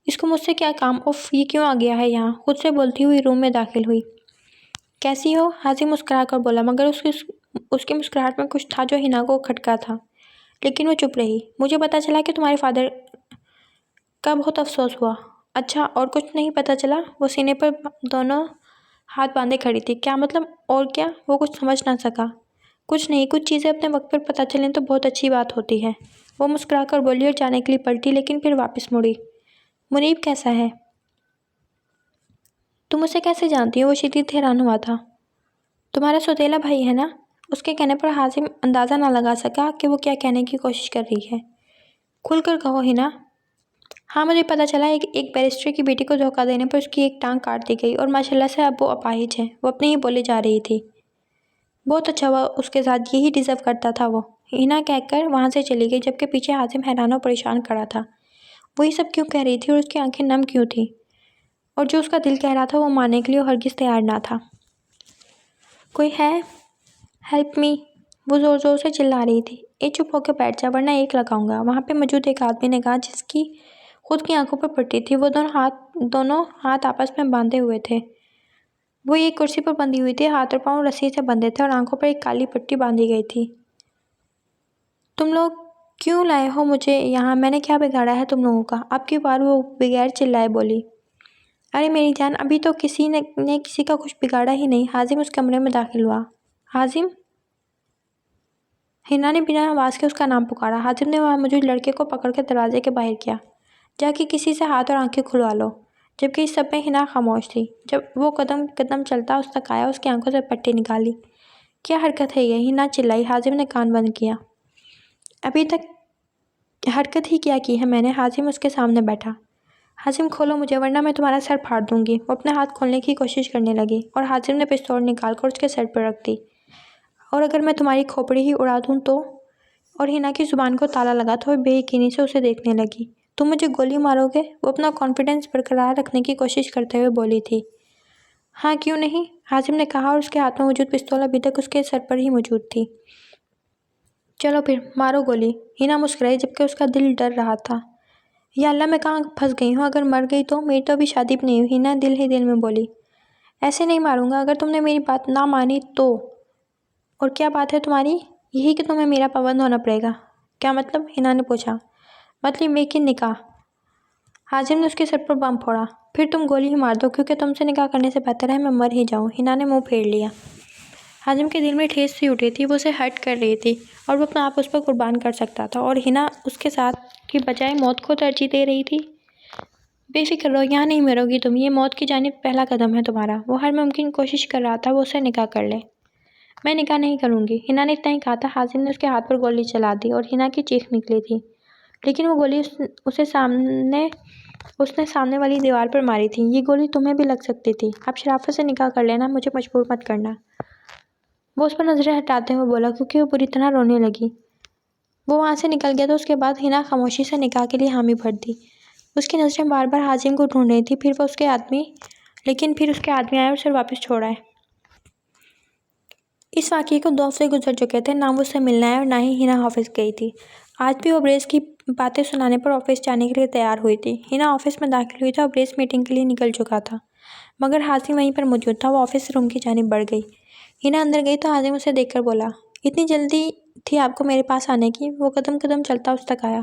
اس کو مجھ سے کیا کام؟ اف، یہ کیوں آ گیا ہے یہاں؟ خود سے بولتی ہوئی روم میں داخل ہوئی۔ کیسی ہو؟ حازم مسکرا کر بولا، مگر اس کی مسکراہٹ میں کچھ تھا جو ہنا کو کھٹکا تھا، لیکن وہ چپ رہی۔ مجھے پتا چلا کہ تمہارے فادر کا بہت افسوس ہوا۔ اچھا، اور کچھ نہیں پتا چلا؟ وہ سینے پر دونوں ہاتھ باندھے کھڑی تھی۔ کیا مطلب اور کیا؟ وہ کچھ سمجھ نہ سکا۔ کچھ نہیں، کچھ چیزیں اپنے وقت پر پتا چلیں تو بہت اچھی بات ہوتی ہے۔ وہ مسکرا کر بولی اور جانے کے لیے پلٹی، لیکن پھر واپس مڑی۔ منیب کیسا ہے؟ تم اسے کیسے جانتی ہو؟ وہ شدید حیران ہوا تھا۔ تمہارا سوتیلا بھائی ہے نا؟ اس کے کہنے پر حازم اندازہ نہ لگا سکا کہ وہ کیا کہنے کی کوشش کر رہی ہے۔ کھل کر کہو ہنا۔ ہاں، مجھے پتا چلا ایک بیرسٹر کی بیٹی کو دھوکہ دینے پر اس کی ایک ٹانگ کاٹ دی گئی، اور ماشاءاللہ سے اب وہ اپاہج ہے۔ وہ اپنے ہی بولے جا رہی تھی۔ بہت اچھا ہوا، اس کے ساتھ یہی ڈیزرو کرتا تھا وہ، ہنا کہہ کر وہاں سے چلی گئی، جبکہ پیچھے حازم حیران و پریشان کھڑا تھا۔ وہ یہ سب کیوں کہہ رہی تھی اور اس کی آنکھیں نم کیوں تھیں؟ اور جو اس کا دل کہہ رہا تھا وہ ماننے کے لیے ہرگز تیار نہ تھا۔ کوئی ہے؟ Help me! وہ زور زور سے چلا رہی تھی۔ اے چپ ہو کے بیٹھ جا ورنہ ایک لگاؤں گا، وہاں پہ موجود ایک آدمی نے کہا، جس کی خود کی آنکھوں پر پٹی تھی۔ وہ دونوں ہاتھ آپس میں باندھے ہوئے تھے۔ وہ ایک کرسی پر بندھی ہوئی تھی، ہاتھ اور پاؤں رسی سے بندھے تھے اور آنکھوں پر ایک کالی پٹی باندھی گئی تھی۔ تم لوگ کیوں لائے ہو مجھے یہاں؟ میں نے کیا بگاڑا ہے تم لوگوں کا؟ اب کی بار وہ بغیر چلائے بولی۔ ارے میری جان، ابھی تو کسی نے کسی کا کچھ بگاڑا ہی نہیں۔ حازم اس کمرے میں داخل ہوا۔ حازم؟ ہنا نے بنا آواز کے اس کا نام پکارا۔ حازم نے وہاں موجود لڑکے کو پکڑ کے دروازے کے باہر کیا۔ جا کے کسی سے ہاتھ اور آنکھیں کھلوا لو۔ جبکہ اس سب میں ہنا خاموش تھی۔ جب وہ قدم چلتا اس تک آیا، اس کی آنکھوں سے پٹی نکالی۔ کیا حرکت ہے یہ؟ ہنا چلائی۔ حازم نے کان بند کیا۔ ابھی تک حرکت ہی کیا کی ہے میں نے؟ حازم اس کے سامنے بیٹھا۔ حازم کھولو مجھے ورنہ میں تمہارا سر پھاڑ دوں گی۔ وہ اپنے ہاتھ کھولنے کی کوشش کرنے لگی، اور حازم نے پستول نکال کر اس کے سر پر رکھ دی۔ اور اگر میں تمہاری کھوپڑی ہی اڑا دوں تو؟ اور ہنا کی زبان کو تالا لگا تھا اور بے یقینی سے اسے دیکھنے لگی۔ تم مجھے گولی مارو گے؟ وہ اپنا کانفیڈنس برقرار رکھنے کی کوشش کرتے ہوئے بولی تھی۔ ہاں، کیوں نہیں؟ حازم نے کہا، اور اس کے ہاتھ میں موجود پستول ابھی تک اس کے سر پر ہی موجود تھی۔ چلو پھر، مارو گولی۔ ہنا مسکرائی، جبکہ اس کا دل ڈر رہا تھا۔ یا اللہ، میں کہاں پھنس گئی ہوں؟ اگر مر گئی تو؟ میری تو ابھی شادی بھی نہیں ہوئی۔ ہنا دل ہی دل میں بولی، ایسے نہیں ماروں گا اگر تم نے میری بات نہ مانی تو۔ اور کیا بات ہے تمہاری؟ یہی کہ تمہیں میرا پابند ہونا پڑے گا۔ کیا مطلب؟ ہنا نے پوچھا۔ مطلب یہ کہ نکاح۔ حازم نے اس کے سر پر بم پھوڑا۔ پھر تم گولی ہی مار دو، کیونکہ تم سے نکاح کرنے سے بہتر ہے میں مر ہی جاؤں۔ ہنا نے منہ پھیر لیا۔ حازم کے دل میں ٹھیس سی اٹھی تھی، وہ اسے ہرٹ کر رہی تھی اور وہ اپنا آپ اس پر قربان کر سکتا تھا، اور ہنا اس کے ساتھ کی بجائے موت کو ترجیح دے رہی تھی۔ بے فکر رہو، یہاں نہیں مرو گی تم، یہ موت کی جانب پہلا قدم ہے تمہارا۔ وہ ہر ممکن کوشش کر رہا تھا وہ اسے نکاح کر لے۔ میں نکاح نہیں کروں گی، ہنا نے اتنا ہی کہا تھا۔ حازم نے اس کے ہاتھ پر گولی چلا دی اور ہنا کی چیخ نکلی تھی، لیکن وہ گولی اس نے سامنے والی دیوار پر ماری تھی۔ یہ گولی تمہیں بھی لگ سکتی تھی، اب شرافت سے نکاح کر لینا، مجھے مجبور مت کرنا۔ وہ اس پر نظریں ہٹاتے ہوئے بولا، کیونکہ وہ بری طرح رونے لگی۔ وہ وہاں سے نکل گیا تو اس کے بعد ہنا خاموشی سے نکاح کے لیے حامی بھر دی۔ اس کی نظریں بار بار حازم کو ڈھونڈ رہی تھی، پھر وہ اس کے آدمی لیکن پھر اس کے آدمی آئے اور اسے واپس چھوڑ آئے۔ اس واقعے کو 2 ہفتے گزر چکے تھے، نہ وہ اس سے ملنے آئے اور نہ ہی ہنا آفس گئی تھی۔ آج بھی وہ بریس کی باتیں سنانے پر آفس جانے کے لیے تیار ہوئی تھی۔ ہنا آفس میں داخل ہوئی تھی اور بریس میٹنگ کے لیے نکل چکا تھا، مگر حازم وہیں پر موجود تھا۔ وہ آفس روم کی جانب بڑھ گئی۔ ہنا اندر گئی تو حازم اسے دیکھ کر بولا، اتنی جلدی تھی آپ کو میرے پاس آنے کی؟ وہ قدم قدم چلتا اس تک آیا۔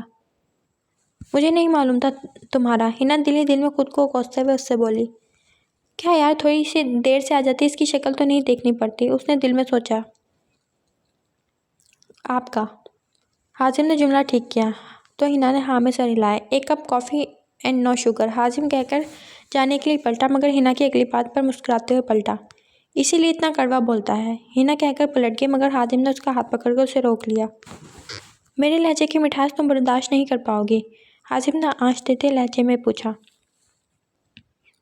مجھے نہیں معلوم تھا تمہارا، ہنا دل ہی دل میں خود کو کوستے ہوئے اس سے بولی۔ کیا یار، تھوڑی سی دیر سے آ جاتی، اس کی شکل تو نہیں دیکھنی پڑتی، اس نے دل میں سوچا۔ آپ کا؟ حازم نے جملہ ٹھیک کیا تو ہنا نے ہاں میں سر ہلایا۔ 1 cup coffee and no sugar, Hazim کہہ کر جانے کے لیے پلٹا، مگر ہنا کی اگلی بات پر مسکراتے ہوئے پلٹا۔ اسی لیے اتنا کڑوا بولتا ہے، ہنا کہہ کر پلٹ گئی، مگر حازم نے اس کا ہاتھ پکڑ کر اسے روک لیا۔ میرے لہجے کی مٹھاس تم برداشت نہیں کر پاؤ گی، حازم نے آنچ دیتے لہجے میں پوچھا۔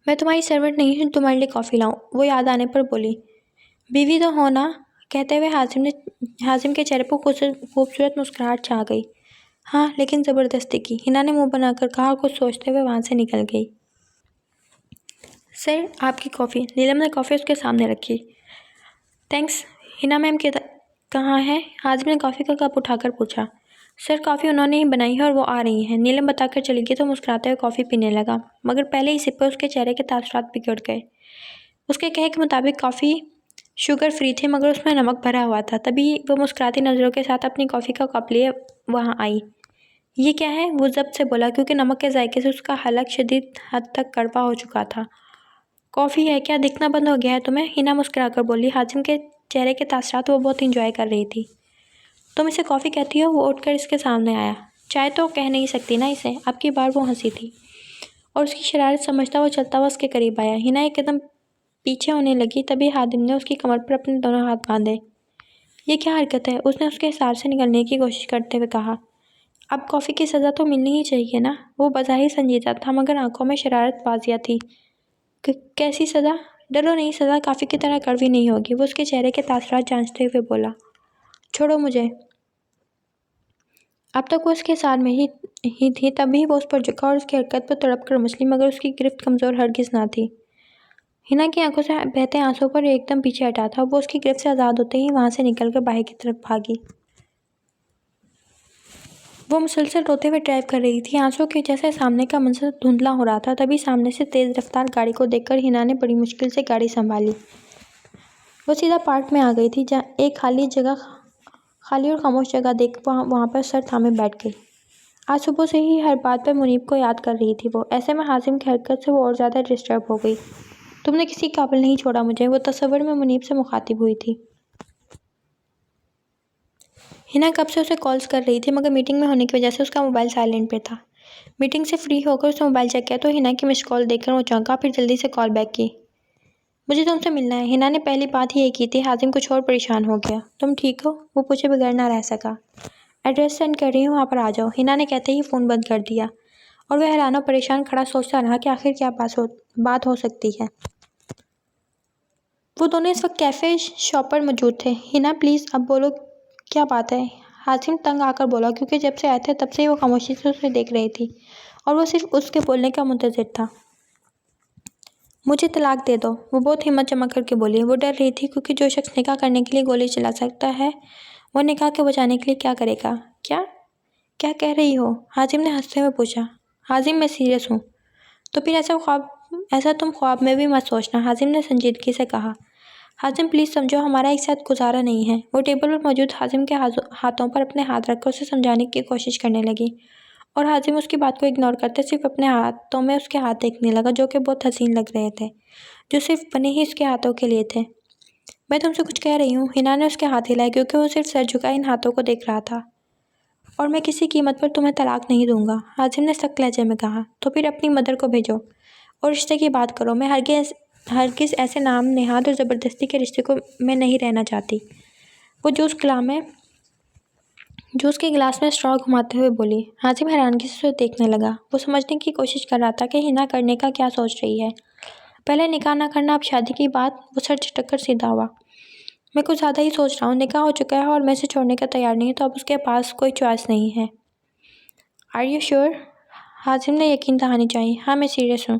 میں تمہاری سرونٹ نہیں ہوں تمہارے لیے کافی لاؤں، وہ یاد آنے پر بولی۔ بیوی تو ہو نا، کہتے ہوئے حازم کے چہرے پر خوبصورت مسکراہٹ چھا گئی۔ ہاں، لیکن زبردستی کی، ہنا نے منہ بنا کر کہا اور کچھ سوچتے ہوئے وہاں سے نکل گئی۔ سر، آپ کی کافی۔ نیلم نے کافی اس کے سامنے رکھی۔ تھینکس۔ ہنا میم کہاں ہے؟ حازم نے کافی کا کپ اٹھا کر پوچھا۔ سر، کافی انہوں نے ہی بنائی ہے اور وہ آ رہی ہیں، نیلم بتا کر چلی گئی تو مسکراتے ہوئے کافی پینے لگا، مگر پہلے ہی سپ پر اس کے چہرے کے تاثرات بگڑ گئے۔ اس کے کہے کے مطابق کافی شوگر فری تھی، مگر اس میں نمک بھرا ہوا تھا، تبھی وہ مسکراتی نظروں کے ساتھ اپنی کافی کا کپ لیے وہاں آئی۔ یہ کیا ہے؟ وہ ضبط سے بولا، کیونکہ نمک کے ذائقے سے اس کا حلق شدید حد تک کڑوا ہو چکا تھا۔ کافی ہے کیا؟ دکھنا بند ہو گیا ہے تمہیں؟ ہنا مسکرا کر بولی۔ حازم کے چہرے کے تاثرات وہ بہت انجوائے کر رہی تھی۔ تم اسے کافی کہتی ہو؟ وہ اٹھ کر اس کے سامنے آیا۔ چائے تو کہہ نہیں سکتی نا اسے، اب کی بار وہ ہنسی تھی اور اس کی شرارت سمجھتا وہ چلتا ہوا اس کے قریب آیا۔ ہنا ایک قدم پیچھے ہونے لگی، تبھی حازم نے اس کی کمر پر اپنے دونوں ہاتھ باندھے۔ یہ کیا حرکت ہے؟ اس نے اس کے حصار سے نکلنے کی کوشش کرتے ہوئے کہا۔ اب کافی کی سزا تو ملنی ہی چاہیے نا؟ وہ بظاہر سنجیدہ تھا، مگر آنکھوں میں شرارت واضح تھی۔ کیسی سزا؟ ڈرو نہیں، سزا کافی کی طرح کڑوی نہیں ہوگی، وہ اس کے چہرے کے تاثرات جانچتے ہوئے بولا۔ چھوڑو مجھے۔ اب تک وہ اس کے حصار میں ہی تھی، تبھی وہ اس پر جھکا اور اس کی حرکت پر تڑپ کر مچلی، مگر اس کی گرفت کمزور ہرگز نہ تھی۔ ہنا کی آنکھوں سے بہتے آنسوں پر ایک دم پیچھے ہٹا تھا، وہ اس کی گرفت سے آزاد ہوتے ہی وہاں سے نکل کر باہر کی طرف بھاگی۔ وہ مسلسل روتے ہوئے ڈرائیو کر رہی تھی، آنسوں کی وجہ سے سامنے کا منظر دھندلا ہو رہا تھا۔ تبھی سامنے سے تیز رفتار گاڑی کو دیکھ کر ہنا نے بڑی مشکل سے گاڑی سنبھالی۔ وہ سیدھا پارک میں آ گئی تھی، جہاں ایک خالی اور خاموش جگہ دیکھ وہاں پر سر تھامے بیٹھ گئی۔ آج صبح سے ہی ہر بات پر منیب کو یاد کر رہی تھی وہ، ایسے میں حازم کی حرکت سے وہ اور زیادہ ڈسٹرب ہو گئی۔ تم نے کسی قابل نہیں چھوڑا مجھے، وہ تصور میں منیب سے مخاطب ہوئی تھی۔ ہنا کب سے اسے کالز کر رہی تھی، مگر میٹنگ میں ہونے کی وجہ سے اس کا موبائل سائلنٹ پہ تھا۔ میٹنگ سے فری ہو کر اس نے موبائل چیک کیا تو ہنا کی مس کال دیکھ کر وہ چونکا، پھر جلدی سے کال بیک کی۔ مجھے تم سے ملنا ہے، ہنا نے پہلی بات ہی یہ کی تھی۔ حازم کچھ اور پریشان ہو گیا۔ تم ٹھیک ہو؟ وہ پوچھے بغیر نہ رہ سکا۔ ایڈریس سینڈ کر رہی ہوں، وہاں پر آ جاؤ، ہنا نے کہتے ہی فون بند کر دیا، اور وہ حیران و پریشان کھڑا سوچتا رہا کہ آخر کیا بات ہو سکتی ہے۔ وہ دونوں اس وقت کیفے شاپ پر موجود تھے۔ ہنا پلیز اب بولو کیا بات ہے؟ حازم تنگ آ کر بولا، کیونکہ جب سے آئے تھے تب سے ہی وہ خاموشی سے اسے دیکھ رہی تھی اور وہ صرف اس کے بولنے کا منتظر تھا۔ مجھے طلاق دے دو، وہ بہت ہمت جمع کر کے بولی۔ وہ ڈر رہی تھی، کیونکہ جو شخص نکاح کرنے کے لیے گولی چلا سکتا ہے وہ نکاح کے بچانے کے لیے کیا کرے گا؟ کیا کہہ رہی ہو؟ حازم نے ہنستے ہوئے پوچھا۔ حازم، میں سیریس ہوں۔ تو پھر ایسا تم خواب میں بھی مت سوچنا، حازم نے سنجیدگی سے کہا۔ حازم پلیز سمجھو، ہمارا ایک ساتھ گزارا نہیں ہے۔ وہ ٹیبل پر موجود حازم کے ہاتھوں پر اپنے ہاتھ رکھ کر اسے سمجھانے کی کوشش کرنے لگی، اور حازم اس کی بات کو اگنور کرتے صرف اپنے ہاتھوں میں اس کے ہاتھ دیکھنے لگا، جو کہ بہت حسین لگ رہے تھے، جو صرف بنے ہی اس کے ہاتھوں کے لیے تھے۔ میں تم سے کچھ کہہ رہی ہوں، ہنا نے اس کے ہاتھ ہلائے، کیونکہ وہ صرف سر جھکائے ان ہاتھوں کو دیکھ رہا تھا۔ اور میں کسی قیمت پر تمہیں طلاق نہیں دوں گا، حازم نے سخت لہجے میں کہا۔ تو پھر اپنی مدر کو بھیجو اور رشتے کی بات کرو، میں ہرگز ایسے نام نہاد اور زبردستی کے رشتے میں نہیں رہنا چاہتی، وہ جوس کے گلاس میں اسٹرا گھماتے ہوئے بولی۔ حازم حیرانگی سے اسے دیکھنے لگا، وہ سمجھنے کی کوشش کر رہا تھا کہ ہنا کرنے کا کیا سوچ رہی ہے۔ پہلے نکاح نہ کرنا، اب شادی کی بات، وہ سر جھٹک کر سیدھا ہوا۔ میں کچھ زیادہ ہی سوچ رہا ہوں، نکاح ہو چکا ہے اور میں اسے چھوڑنے کا تیار نہیں، تو اب اس کے پاس کوئی چوائس نہیں ہے۔ Are you sure? حازم نے یقین دہانی چاہی۔ ہاں، میں سیریس ہوں۔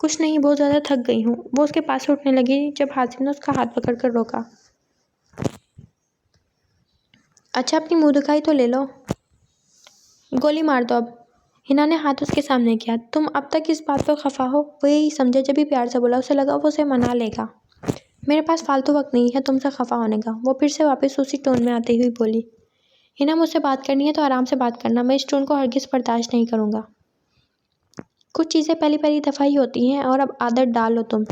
کچھ نہیں، بہت زیادہ تھک گئی ہوں۔ وہ اس کے پاس سے اٹھنے لگی جب حازم نے اس کا ہاتھ پکڑ کر روکا۔ اچھا اپنی منہ دکھائی تو لے لو، گولی مار دو اب۔ ہنا نے ہاتھ اس کے سامنے کیا۔ تم اب تک اس بات پر خفا ہو؟ وہ یہی سمجھا جب ہی پیار سے بولا، اسے لگا وہ اسے منا لے گا۔ میرے پاس فالتو وقت نہیں ہے تم سے خفا ہونے کا، وہ پھر سے واپس اسی ٹون میں آتے ہوئی بولی۔ ہنا مجھ سے بات کرنی ہے تو آرام سے بات کرنا، میں اس ٹون کو ہرگز برداشت نہیں کروں گا۔ کچھ چیزیں پہلی دفعہ ہی ہوتی ہیں اور اب عادت ڈال لو تم۔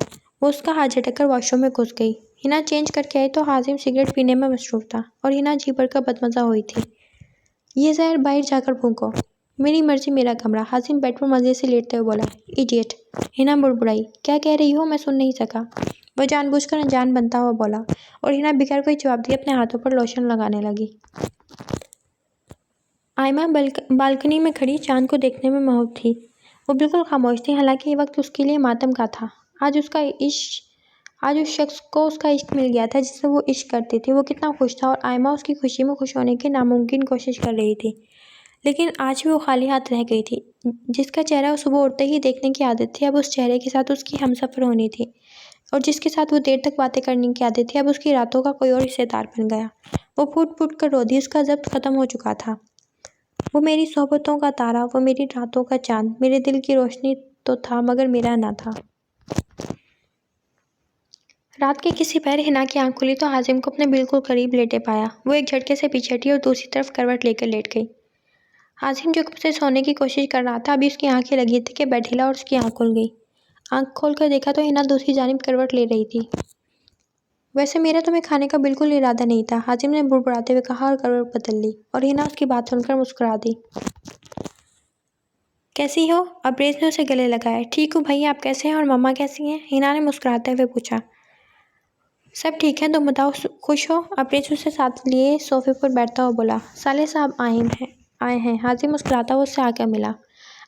وہ اس کا ہاتھ جھٹک کر واش روم میں گھس گئی۔ ہنا چینج کر کے آئی تو حازم سگریٹ پینے میں مصروف تھا اور ہنا جی بھر کر بدمزہ ہوئی تھی۔ یہ زہر باہر جا کر پھونکو۔ میری مرضی میرا کمرہ، حازم بیڈ پر مزے سے لیٹتے ہوئے بولا۔ ایڈیٹ، ہنا بڑبڑائی۔ کیا کہہ رہی ہو؟ میں سن نہیں سکا۔ وہ جان بوجھ کر انجان بنتا ہوا بولا اور ہنا بغیر کوئی جواب دیے اپنے ہاتھوں پر لوشن لگانے لگی۔ آئمہ بالکنی میں کھڑی چاند کو دیکھنے میں محو تھی۔ وہ بالکل خاموش تھی، حالانکہ یہ وقت اس کے لیے ماتم کا تھا۔ آج اس شخص کو اس کا عشق مل گیا تھا جس سے وہ عشق کرتی تھی۔ وہ کتنا خوش تھا اور آئمہ اس کی خوشی میں خوش ہونے کی ناممکن کوشش کر رہی تھی، لیکن آج بھی وہ خالی ہاتھ رہ گئی تھی۔ جس کا چہرہ صبح اٹھتے ہی دیکھنے کی عادت تھی، اب اس چہرے کے ساتھ اس کی ہمسفر ہونی تھی، اور جس کے ساتھ وہ دیر تک باتیں کرنے کی عادت تھی، اب اس کی راتوں کا کوئی اور حصہ دار بن گیا۔ وہ پھوٹ پھوٹ کر رو دی، اس کا ضبط ختم ہو چکا تھا۔ وہ میری صحبتوں کا تارا، وہ میری راتوں کا چاند، میرے دل کی روشنی تو تھا مگر میرا نہ تھا۔ رات کے کسی پہر ہنا کی آنکھ کھلی تو حازم کو اپنے بالکل قریب لیٹے پایا۔ وہ ایک جھٹکے سے پیچھے ہٹی اور دوسری طرف کروٹ لے کر لیٹ گئی۔ حازم جو کب سے سونے کی کوشش کر رہا تھا، ابھی اس کی آنکھیں لگی تھی کہ بیڈ ہلا اور اس کی آنکھ کھل گئی۔ آنکھ کھول کر دیکھا تو ہنا دوسری جانب کروٹ لے رہی تھی۔ ویسے میرا تمہیں کھانے کا بالکل ارادہ نہیں تھا، حازم نے بڑبڑاتے ہوئے کہا اور کروٹ بدل لی، اور ہنا اس کی بات سن کر مسکرا دی۔ کیسی ہو؟ ابریز نے اسے گلے لگایا۔ ٹھیک ہوں بھائی، آپ کیسے ہیں اور مما کیسی ہیں؟ ہنا نے مسکراتے ہوئے پوچھا۔ سب ٹھیک ہے، تم بتاؤ خوش ہو؟ ابریز اسے ساتھ لیے صوفے پر بیٹھتا ہوا بولا۔ صالح صاحب آئے ہیں۔ حازم مسکراتا ہوا اس سے آ کر ملا۔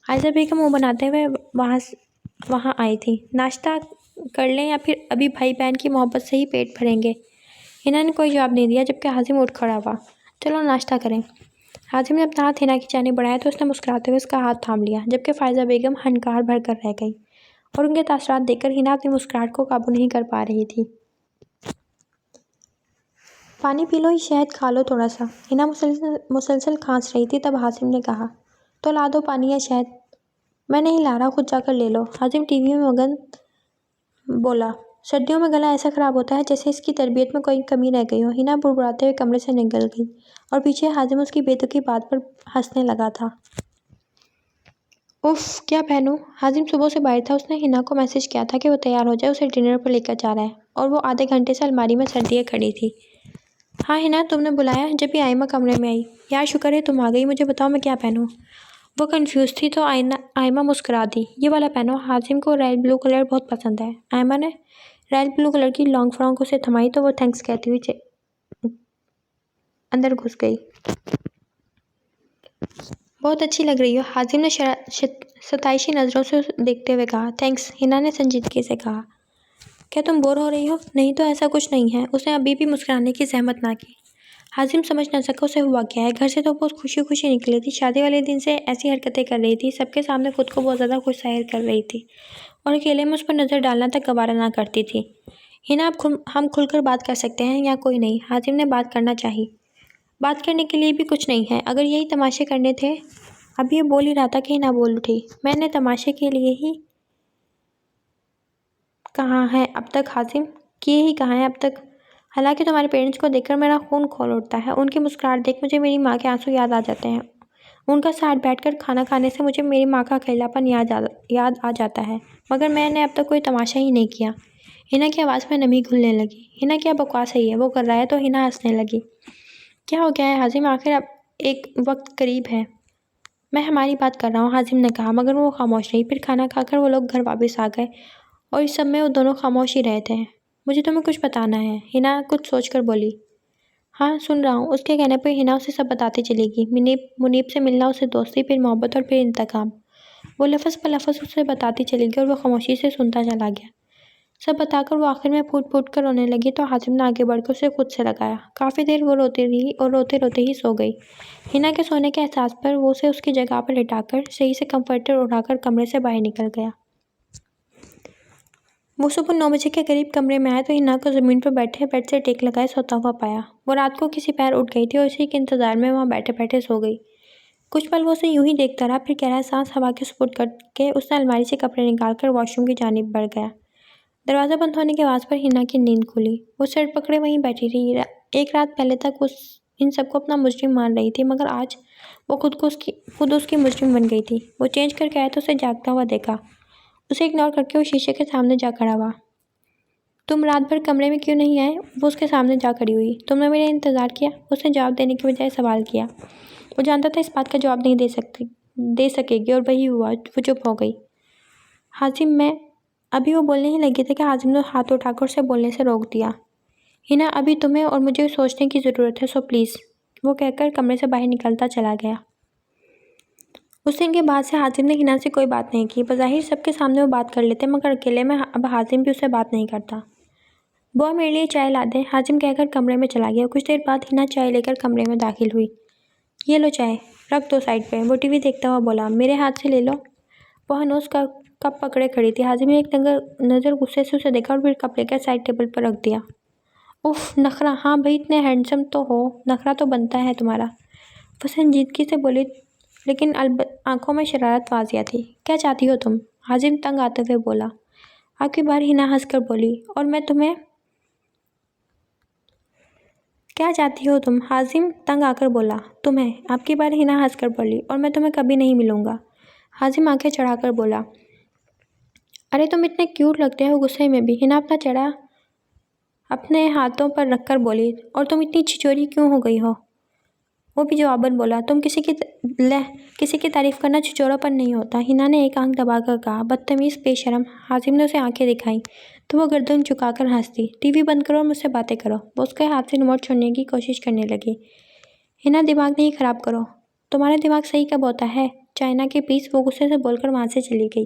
عائزہ بیگم منہ بناتے ہوئے وہاں آئی تھی۔ ناشتہ کر لیں یا پھر ابھی بھائی بہن کی محبت سے ہی پیٹ بھریں گے؟ ہنا نے کوئی جواب نہیں دیا جبکہ حازم اٹھ کھڑا ہوا۔ چلو ناشتہ کریں۔ حازم نے اپنا ہاتھ ہنا کی جانب بڑھایا تو اس نے مسکراتے ہوئے اس کا ہاتھ تھام لیا، جبکہ فائزہ بیگم ہنکار بھر کر رہ گئی اور ان کے تاثرات دیکھ کر ہنا اپنی مسکراہٹ کو قابو نہیں کر پا رہی تھی۔ پانی پی لو یا شہد کھا لو تھوڑا سا۔ ہنا مسلسل کھانس رہی تھی، تب حازم نے کہا۔ تو لا دو پانی یا شہد۔ میں نہیں لا رہا، خود جا کر لے لو، حازم ٹی وی میں مگن بولا۔ سردیوں میں گلا ایسا خراب ہوتا ہے جیسے اس کی تربیت میں کوئی کمی رہ گئی ہو۔ ہنا بڑبڑاتے ہوئے کمرے سے نکل گئی اور پیچھے حازم اس کی بے تکی بات پر ہنسنے لگا تھا۔ اف، کیا پہنوں؟ حازم صبح سے باہر تھا۔ اس نے ہنا کو میسج کیا تھا کہ وہ تیار ہو جائے، اسے ڈنر پر لے کر جا رہا ہے، اور وہ آدھے گھنٹے سے الماری میں سر دیے کھڑی تھی۔ ہاں ہنا، تم نے بلایا؟ جب ہی آئمہ کمرے میں آئی۔ یار شکر ہے تم آ گئی، مجھے بتاؤ میں کیا پہنوں؟ وہ کنفیوز تھی تو آئمہ مسکرا دی۔ یہ والا پہنو، حازم کو رائل بلو کلر بہت پسند ہے۔ آئمہ نے رائل بلو کلر کی لانگ فرانک اسے تھمائی تو وہ تھینکس کہتی ہوئی اندر گھس گئی۔ بہت اچھی لگ رہی ہو، حازم نے ستائشی نظروں سے دیکھتے ہوئے کہا۔ تھینکس، ہنا نے سنجیدگی سے کہا۔ کیا تم بور ہو رہی ہو؟ نہیں تو ایسا کچھ نہیں ہے، اس نے ابھی بھی مسکرانے کی زحمت نہ کی۔ حازم سمجھ نہ سکا اسے ہوا کیا ہے۔ گھر سے تو بہت خوشی خوشی نکلی تھی، شادی والے دن سے ایسی حرکتیں کر رہی تھی، سب کے سامنے خود کو بہت زیادہ خوش ظاہر کر رہی تھی، اور اکیلے میں اس پر نظر ڈالنا تک گوارا نہ کرتی تھی۔ ہنا، اب ہم کھل کر بات کر سکتے ہیں یا کوئی نہیں؟ حازم نے بات کرنا چاہی۔ بات کرنے کے لیے بھی کچھ نہیں ہے، اگر یہی تماشے کرنے تھے۔ ابھی یہ بول ہی رہا تھا کہ ہنا بول اٹھی۔ میں نے تماشے کے لیے ہی کہا ہے اب تک حازم، کیے ہی کہا ہے اب تک۔ حالانکہ تمہارے پیرنٹس کو دیکھ کر میرا خون کھول اٹھتا ہے، ان کی مسکراہٹ دیکھ مجھے میری ماں کے آنسو یاد آ جاتے ہیں، ان کا ساتھ بیٹھ کر کھانا کھانے سے مجھے میری ماں کا اکیلاپن یاد آ جاتا ہے، مگر میں نے اب تک کوئی تماشا ہی نہیں کیا۔ ہنا کی آواز میں نمی گھلنے لگی۔ ہنا کیا بکواس ہے یہ، وہ کر رہا ہے تو ہنا ہنسنے لگی۔ کیا ہو گیا ہے حازم، آخر اب ایک وقت قریب ہے۔ میں ہماری بات کر رہا ہوں، حازم نے کہا، مگر وہ خاموش رہی۔ پھر کھانا کھا کر وہ لوگ گھر واپس آ گئے اور اس سب میں وہ دونوں خاموش ہی رہے تھے۔ مجھے تمہیں کچھ بتانا ہے، ہنا کچھ سوچ کر بولی۔ ہاں سن رہا ہوں۔ اس کے کہنے پر ہنا اسے سب بتاتی چلی گئی۔ منیب سے ملنا، اسے دوستی، پھر محبت اور پھر انتقام۔ وہ لفظ پر لفظ اسے بتاتی چلی گئی اور وہ خاموشی سے سنتا چلا گیا۔ سب بتا کر وہ آخر میں پھوٹ پھوٹ کر رونے لگی تو حازم نے آگے بڑھ کر اسے خود سے لگایا۔ کافی دیر وہ روتی رہی اور روتے روتے ہی سو گئی۔ ہنا کے سونے کے احساس پر وہ اسے اس کی جگہ پر لٹا کر صحیح سے کمفرٹر اڑا کر کمرے سے باہر نکل گیا۔ وہ صبح 9 بجے کے قریب کمرے میں آیا تو ہنا کو زمین پر بیٹھے بیڈ سے ٹیک لگائے سوتا ہوا پایا۔ وہ رات کو کسی پیر اٹھ گئی تھی اور اسی کے انتظار میں وہاں بیٹھے بیٹھے سو گئی۔ کچھ پل وہ اسے یوں ہی دیکھتا رہا، پھر گہرا سانس ہوا کے سپرد کر کے اس نے الماری سے کپڑے نکال کر واش روم کی جانب بڑھ گیا۔ دروازہ بند ہونے کی آواز پر ہنا کی نیند کھلی۔ وہ سر پکڑے وہیں بیٹھی رہی۔ ایک رات پہلے تک ان سب کو اپنا مجرم مان رہی تھی، مگر آج وہ خود اس کی مجرم بن گئی تھی۔ وہ چینج کر کے آیا تو اسے جاگتا ہوا دیکھا۔ اسے اگنور کر کے وہ شیشے کے سامنے جا کھڑا ہوا۔ تم رات بھر کمرے میں کیوں نہیں آئے؟ وہ اس کے سامنے جا کھڑی ہوئی۔ تم نے میرا انتظار کیا؟ اس نے جواب دینے کے بجائے سوال کیا۔ وہ جانتا تھا اس بات کا جواب نہیں دے سکے گی، اور وہی ہوا، وہ چپ ہو گئی۔ حازم، میں ابھی وہ بولنے ہی لگی تھی کہ حازم نے ہاتھ اٹھا کر اسے بولنے سے روک دیا۔ ہنا، ابھی تمہیں اور مجھے سوچنے کی ضرورت ہے، سو پلیز، وہ کہہ کر کمرے سے باہر نکلتا چلا گیا۔ اس دن کے بعد سے حازم نے ہنا سے کوئی بات نہیں کی۔ بظاہر سب کے سامنے وہ بات کر لیتے، مگر اکیلے میں اب حازم بھی اس سے بات نہیں کرتا۔ بوا، میرے لیے چائے لا دیں، حازم کہہ کر کمرے میں چلا گیا۔ کچھ دیر بعد ہنا چائے لے کر کمرے میں داخل ہوئی۔ یہ لو چائے، رکھ دو سائڈ پہ، وہ ٹی وی دیکھتا ہوا بولا۔ میرے ہاتھ سے لے لو۔ وہ ہنوز کا کپ پکڑے کھڑی تھی۔ حازم نے ایک نظر غصے سے اسے دیکھا اور پھر کپ لے کر سائڈ ٹیبل پر رکھ دیا۔ اف، نخرہ، ہاں بھائی، اتنے ہینڈسم تو ہو، نخرہ تو بنتا ہے تمہارا، وہ سنجیدگی سے بولی، لیکن آنکھوں میں شرارت واضح تھی۔ کیا چاہتی ہو تم؟ حازم تنگ آتے ہوئے بولا۔ آپ کی بار ہنا ہنس کر بولی، اور میں تمہیں کیا چاہتی ہو تم؟ حازم تنگ آ کر بولا۔ تمہیں، آپ کی بار ہنا ہنس کر بولی، اور میں تمہیں کبھی نہیں ملوں گا۔ حازم آنکھیں چڑھا کر بولا۔ ارے تم اتنے کیوٹ لگتے ہو غصے میں بھی، ہنا اپنا چہرہ اپنے ہاتھوں پر رکھ کر بولی، اور تم اتنی چھچوری کیوں ہو گئی ہو؟ وہ بھی جواباً بولا۔ تم کسی کی تعریف کرنا چھچورا پن نہیں ہوتا، ہنا نے ایک آنکھ دبا کر کہا۔ بدتمیز، بے شرم، حازم نے اسے آنکھیں دکھائیں تو وہ گردن جھکا کر ہنس دی۔ ٹی وی بند کرو اور مجھ سے باتیں کرو۔ وہ اس کے ہاتھ سے ریموٹ چھوڑنے کی کوشش کرنے لگی۔ ہنا، دماغ نہیں خراب کرو، تمہارا دماغ صحیح کب ہوتا ہے؟ چائنا کے پیس، وہ غصے سے بول کر وہاں سے چلی گئی۔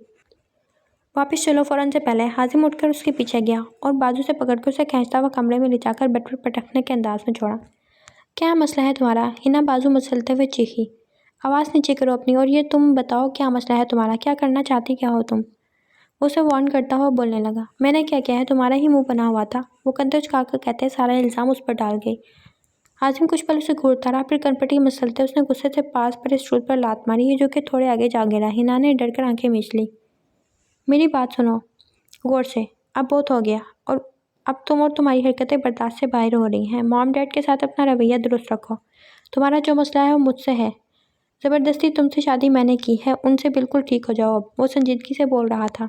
واپس چلو فوراً سے پہلے۔ حازم اٹھ کر اس کے پیچھے گیا اور بازو سے پکڑ کر اسے کھینچتا ہوا کمرے میں لے جا کر بیڈ پر پٹکنے کے انداز میں چھوڑا۔ کیا مسئلہ ہے تمہارا؟ ہنا بازو مچلتے ہوئے چیخی۔ آواز نیچے کرو اپنی، اور یہ تم بتاؤ کیا مسئلہ ہے تمہارا، کیا کرنا چاہتی کیا ہو تم؟ وہ اسے وارن کرتا ہوا بولنے لگا۔ میں نے کیا کیا ہے؟ تمہارا ہی منہ بنا ہوا تھا، وہ کندھے جھکا کر کہتے سارا الزام اس پر ڈال گئی۔ حازم کچھ پل اسے گھورتا رہا، پھر کنپٹی مچلتے اس نے غصے سے پاس پڑے اسٹول پر لات ماری، جو کہ تھوڑے آگے جا گرا۔ ہنا نے ڈر کر آنکھیں میچ لی۔ میری بات سنو غور سے، اب بہت ہو گیا، اور اب تم اور تمہاری حرکتیں برداشت سے باہر ہو رہی ہیں۔ مام ڈیڈ کے ساتھ اپنا رویہ درست رکھو۔ تمہارا جو مسئلہ ہے وہ مجھ سے ہے، زبردستی تم سے شادی میں نے کی ہے، ان سے بالکل ٹھیک ہو جاؤ اب، وہ سنجیدگی سے بول رہا تھا۔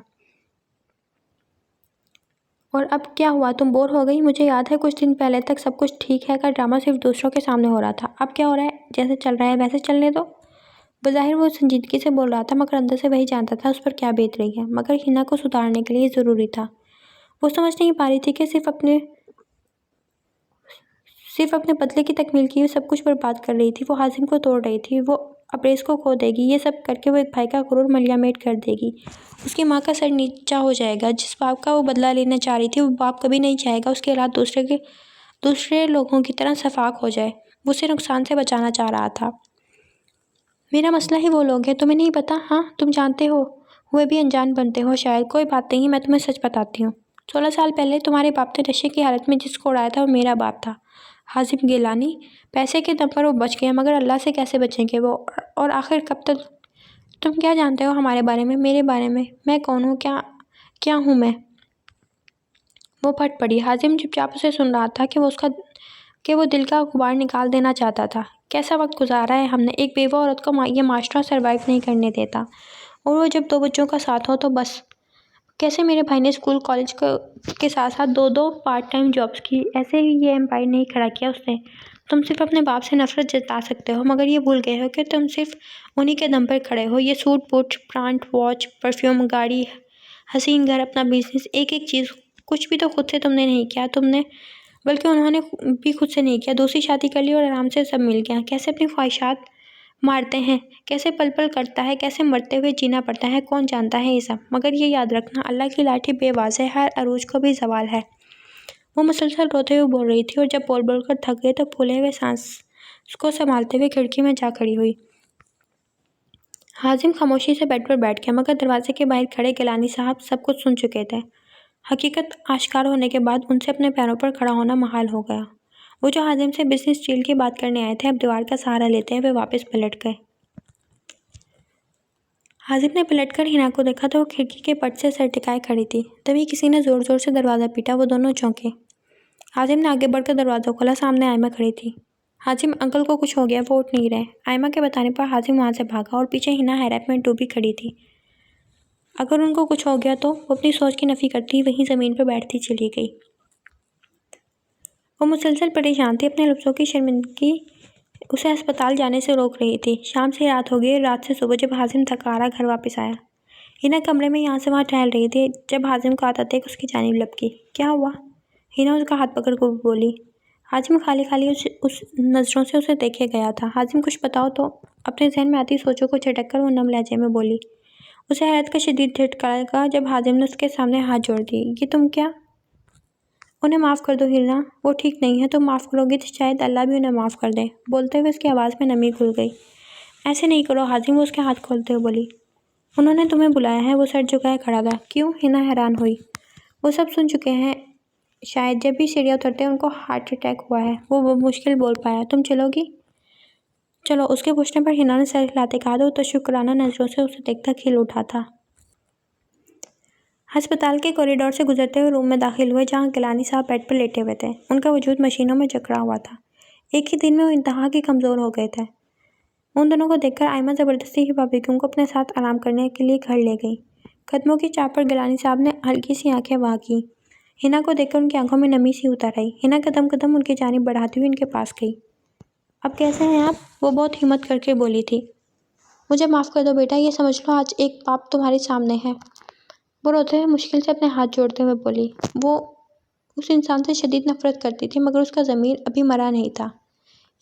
اور اب کیا ہوا، تم بور ہو گئی؟ مجھے یاد ہے کچھ دن پہلے تک سب کچھ ٹھیک ہے کا ڈرامہ صرف دوسروں کے سامنے ہو رہا تھا، اب کیا ہو رہا ہے؟ جیسے چل رہا ہے ویسے چلنے دو۔ بظاہر وہ سنجیدگی سے بول رہا تھا، مگر اندر سے وہی جانتا تھا اس پر کیا بیت رہی ہے، مگر ہنا کو سدھارنے کے لیے ضروری تھا۔ وہ سمجھ نہیں پا رہی تھی کہ صرف اپنے بدلے کی تکمیل کے لیے سب کچھ برباد کر رہی تھی۔ وہ حازم کو توڑ رہی تھی، وہ ابریز کو کھو دے گی، یہ سب کر کے وہ ایک بھائی کا غرور ملیا میٹ کر دے گی، اس کی ماں کا سر نیچا ہو جائے گا۔ جس باپ کا وہ بدلہ لینا چاہ رہی تھی، وہ باپ کبھی نہیں چاہے گا اس کی اولاد دوسرے لوگوں کی طرح شفاق ہو جائے۔ وہ اسے نقصان سے بچانا چاہ رہا تھا۔ میرا مسئلہ ہی وہ لوگ ہیں، تمہیں نہیں پتا؟ ہاں، تم جانتے ہوئے بھی انجان بنتے ہو شاید۔ کوئی بات نہیں، میں تمہیں سچ بتاتی ہوں۔ 16 سال پہلے تمہارے باپ نے نشے کی حالت میں جس کو اڑایا تھا وہ میرا باپ تھا، حازم گیلانی۔ پیسے کے دم پر وہ بچ گئے، مگر اللہ سے کیسے بچیں گے وہ؟ اور آخر کب تک؟ تم کیا جانتے ہو ہمارے بارے میں، میرے بارے میں؟ میں کون ہوں، کیا ہوں میں؟ وہ پھٹ پڑی۔ حازم چپ چاپ اسے سن رہا تھا کہ وہ دل کا غبار نکال دینا چاہتا تھا۔ کیسا وقت گزارا ہے ہم نے، ایک بیوہ عورت کو یہ معاشرہ سروائیو نہیں کرنے دیتا، اور وہ جب 2 بچوں کا ساتھ ہو تو بس۔ کیسے میرے بھائی نے اسکول کالج کے ساتھ ساتھ 2 پارٹ ٹائم جابس کی، ایسے ہی یہ امپائر نہیں کھڑا کیا اس نے۔ تم صرف اپنے باپ سے نفرت جتا سکتے ہو، مگر یہ بھول گئے ہو کہ تم صرف انہی کے دم پر کھڑے ہو۔ یہ suit boot, brand watch, perfume, گاڑی، حسین گھر، اپنا بزنس، ایک ایک چیز، کچھ بھی تو خود سے تم نے نہیں کیا، بلکہ انہوں نے بھی خود سے نہیں کیا۔ دوسری شادی کر لی اور آرام سے سب مل گیا۔ کیسے اپنی خواہشات مارتے ہیں، کیسے پل پل کرتا ہے، کیسے مرتے ہوئے جینا پڑتا ہے، کون جانتا ہے یہ سب؟ مگر یہ یاد رکھنا، اللہ کی لاٹھی بے باز ہے، ہر عروج کو بھی زوال ہے۔ وہ مسلسل روتے ہوئے بول رہی تھی، اور جب بول کر تھک گئی تو پھولے ہوئے سانس کو سنبھالتے ہوئے کھڑکی میں جا کھڑی ہوئی۔ حازم خاموشی سے بیڈ پر بیٹھ گیا، مگر دروازے کے باہر کھڑے گیلانی صاحب سب کچھ سن چکے تھے۔ حقیقت آشکار ہونے کے بعد ان سے اپنے پیروں پر کھڑا ہونا محال ہو گیا۔ وہ جو حازم سے بزنس ڈیل کی بات کرنے آئے تھے اب دیوار کا سہارا لیتے ہوئے واپس پلٹ گئے۔ حازم نے پلٹ کر ہنا کو دیکھا تو وہ کھڑکی کے پٹ سے سر ٹکائے کھڑی تھی۔ تبھی کسی نے زور زور سے دروازہ پیٹا۔ وہ دونوں چونکے۔ حازم نے آگے بڑھ کر دروازہ کھولا۔ سامنے آئمہ کھڑی تھی۔ حازم انکل کو کچھ ہو گیا، وہ اٹھ نہیں رہے۔ آئمہ کے بتانے پر حازم وہاں سے بھاگا اور پیچھے ہنا حیرت میں ڈوبی کھڑی تھی۔ اگر ان کو کچھ ہو گیا تو وہ اپنی سوچ کی نفی کرتی وہیں زمین پر بیٹھتی چلی گئی۔ وہ مسلسل پریشان تھی۔ اپنے لفظوں کی شرمندگی اسے ہسپتال جانے سے روک رہی تھی۔ شام سے رات ہو گئی اور رات سے صبح جب حازم تھکا ہارا گھر واپس آیا۔ ہنا کمرے میں یہاں سے وہاں ٹہل رہی تھی۔ جب حازم کو آتا دیکھ اس کی جانب لپکی۔ کیا ہوا؟ ہنا اس کا ہاتھ پکڑ کر بولی۔ حازم خالی خالی اس نظروں سے اسے دیکھے گیا تھا۔ حازم کچھ بتاؤ تو؟ اپنے ذہن میں آتی سوچوں کو جھٹک کر وہ نم لہجے میں بولی۔ اسے حیرت کا شدید جھٹکا لگا جب حازم نے اس کے سامنے ہاتھ جوڑ دیے۔ یہ تم کیا؟ انہیں معاف کر دو ہنا، وہ ٹھیک نہیں ہے۔ تم معاف کرو گی تو شاید اللہ بھی انہیں معاف کر دے۔ بولتے ہوئے اس کی آواز میں نمی گھل گئی۔ ایسے نہیں کرو حازم، وہ اس کے ہاتھ کھولتے ہوئے بولی۔ انہوں نے تمہیں بلایا ہے۔ وہ سر جھکائے کھڑا تھا۔ کیوں؟ ہنا حیران ہوئی۔ وہ سب سن چکے ہیں شاید، جب بھی سیڑھیاں اترتے ان کو ہارٹ اٹیک ہوا ہے۔ وہ مشکل بول پایا۔ تم چلو گی؟ چلو۔ اس کے پوچھنے پر ہنا نے سر ہلاتے کہا تو تشکرانہ نظروں سے اسے دیکھتا کھل اٹھا تھا۔ ہسپتال کے کوریڈور سے گزرتے ہوئے روم میں داخل ہوئے جہاں گیلانی صاحب بیڈ پر لیٹے ہوئے تھے۔ ان کا وجود مشینوں میں جکڑا ہوا تھا۔ ایک ہی دن میں وہ انتہا کے کمزور ہو گئے تھے۔ ان دونوں کو دیکھ کر آئمہ زبردستی ہبا بیگم کو اپنے ساتھ آرام کرنے کے لیے گھر لے گئی۔ قدموں کی چاپ پر گیلانی صاحب نے ہلکی سی آنکھیں واہ کیں۔ ہنا کو دیکھ کر ان کی آنکھوں میں نمی سی اتر آئی۔ ہنا قدم قدم ان کی جانب بڑھاتی ہوئی ان کے پاس گئی۔ اب کیسے ہیں آپ؟ وہ بہت ہمت کر کے بولی تھی۔ مجھے معاف کر دو بیٹا، یہ سمجھ لو آج ایک پاپ تمہارے سامنے ہے۔ وہ روتے ہوئے مشکل سے اپنے ہاتھ جوڑتے ہوئے بولی۔ وہ اس انسان سے شدید نفرت کرتی تھی مگر اس کا ضمیر ابھی مرا نہیں تھا۔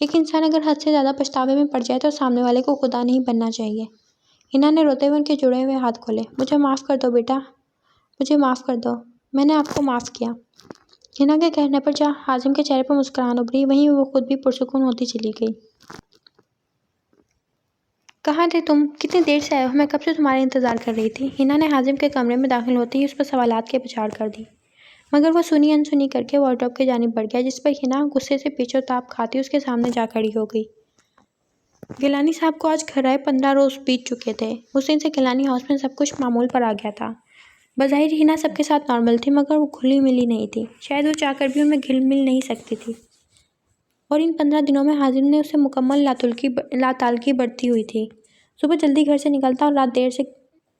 ایک انسان اگر حد سے زیادہ پچھتاوے میں پڑ جائے تو سامنے والے کو خدا نہیں بننا چاہیے۔ ہنا نے روتے ہوئے ان کے جڑے ہوئے ہاتھ کھولے۔ مجھے معاف کر دو بیٹا، مجھے معاف کر دو، میں نے آپ کو معاف کیا۔ ہنا کے کہنے پر جہاں حازم کے چہرے پر مسکراہٹ ابھری وہیں وہ خود بھی پرسکون ہوتی چلی گئی۔ کہاں تھے تم؟ کتنی دیر سے آئے ہو؟ میں کب سے تمہارا انتظار کر رہی تھی۔ ہنا نے حازم کے کمرے میں داخل ہوتے ہی اس پر سوالات کی بچھاڑ کر دی مگر وہ سنی انسنی کر کے وارڈروب کی جانب بڑھ گیا جس پر ہنا غصے سے پیچ و تاب کھاتی اس کے سامنے جا کھڑی ہو گئی۔ گیلانی صاحب کو آج گھر آئے 15 روز بیت چکے تھے۔ اس دن سے گیلانی ہاؤس میں سب کچھ معمول پر آ گیا تھا۔ بظاہر ہنا سب کے ساتھ نارمل تھی مگر وہ گھلی ملی نہیں تھی۔ شاید وہ چاہ کر بھی ان میں گھل مل نہیں سکتی تھی۔ اور ان 15 دنوں میں حازم نے اسے مکمل لاتعلقی برتی ہوئی تھی۔ صبح جلدی گھر سے نکلتا اور رات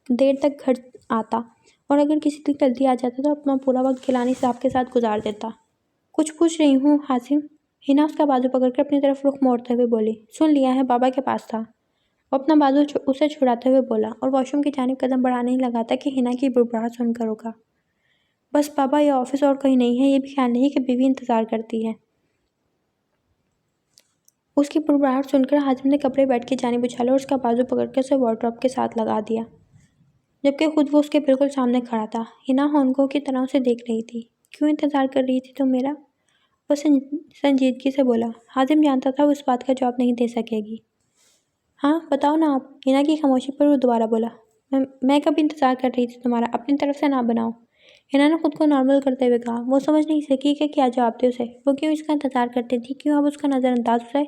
دیر تک گھر آتا اور اگر کسی دن جلدی آ جاتا تو اپنا پورا وقت گیلانی صاحب کے ساتھ گزار دیتا۔ کچھ پوچھ رہی ہوں حازم؟ ہنا اس کا بازو پکڑ کر اپنی طرف رخ موڑتے ہوئے بولی۔ سن لیا ہے، بابا کے پاس تھا۔ وہ اپنا بازو اسے چھڑاتے ہوئے بولا اور واش روم کی جانب قدم بڑھانے ہی لگا تھا کہ ہنا کی بڑبڑاہٹ سن کر رکا۔ بس بابا، یہ آفس اور کہیں نہیں ہے، یہ بھی خیال نہیں کہ بیوی انتظار کرتی ہے۔ اس کی بڑبڑاہٹ سن کر حازم نے کپڑے بیڈ کی جانب اچھالے اور اس کا بازو پکڑ کر اسے وارڈروب کے ساتھ لگا دیا جبکہ خود وہ اس کے بالکل سامنے کھڑا تھا۔ ہنا ہونکوں کی طرح اسے دیکھ رہی تھی۔ کیوں انتظار کر رہی تھی تم میرا؟ وہ سنجیدگی سے بولا۔ حازم جانتا تھا وہ اس بات کا جواب نہیں دے سکے گی۔ ہاں بتاؤ نا آپ۔ ہنا کی خاموشی پر وہ دوبارہ بولا۔ میں کب انتظار کر رہی تھی تمہارا؟ اپنی طرف سے نہ بناؤ۔ ہنا نے خود کو نارمل کرتے ہوئے کہا۔ وہ سمجھ نہیں سکی کہ کیا جواب دے اسے۔ وہ کیوں اس کا انتظار کرتی تھی؟ کیوں اب اس کا نظر انداز اسے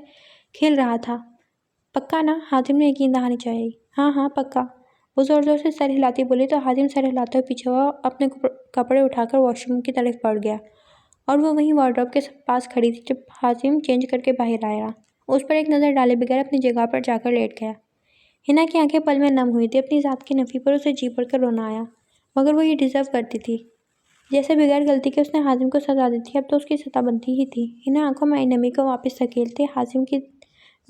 کھیل رہا تھا؟ پکا نا؟ حازم نے یقین دہانی چاہی۔ ہاں ہاں پکا۔ وہ زور زور سے سر ہلاتی بولی تو حازم سر ہلاتے ہوئے پیچھے ہوا اپنے کپڑے اٹھا کر واش روم کی طرف بڑھ گیا اور وہ وہیں وارڈروب کے پاس کھڑی تھی جب حازم چینج کر کے باہر آیا۔ اس پر ایک نظر ڈالے بغیر اپنی جگہ پر جا کر لیٹ گیا۔ ہنا کی آنکھیں پل میں نم ہوئی تھی۔ اپنی ذات کی نفی پر اسے جی بھر کر رونا آیا مگر وہ یہ ڈیزرو کرتی تھی۔ جیسے بغیر غلطی کے اس نے حازم کو سزا دی تھی اب تو اس کی سزا بنتی ہی تھی۔ ہنا آنکھوں میں آئی نمی کو واپس دھکیلتے حازم کی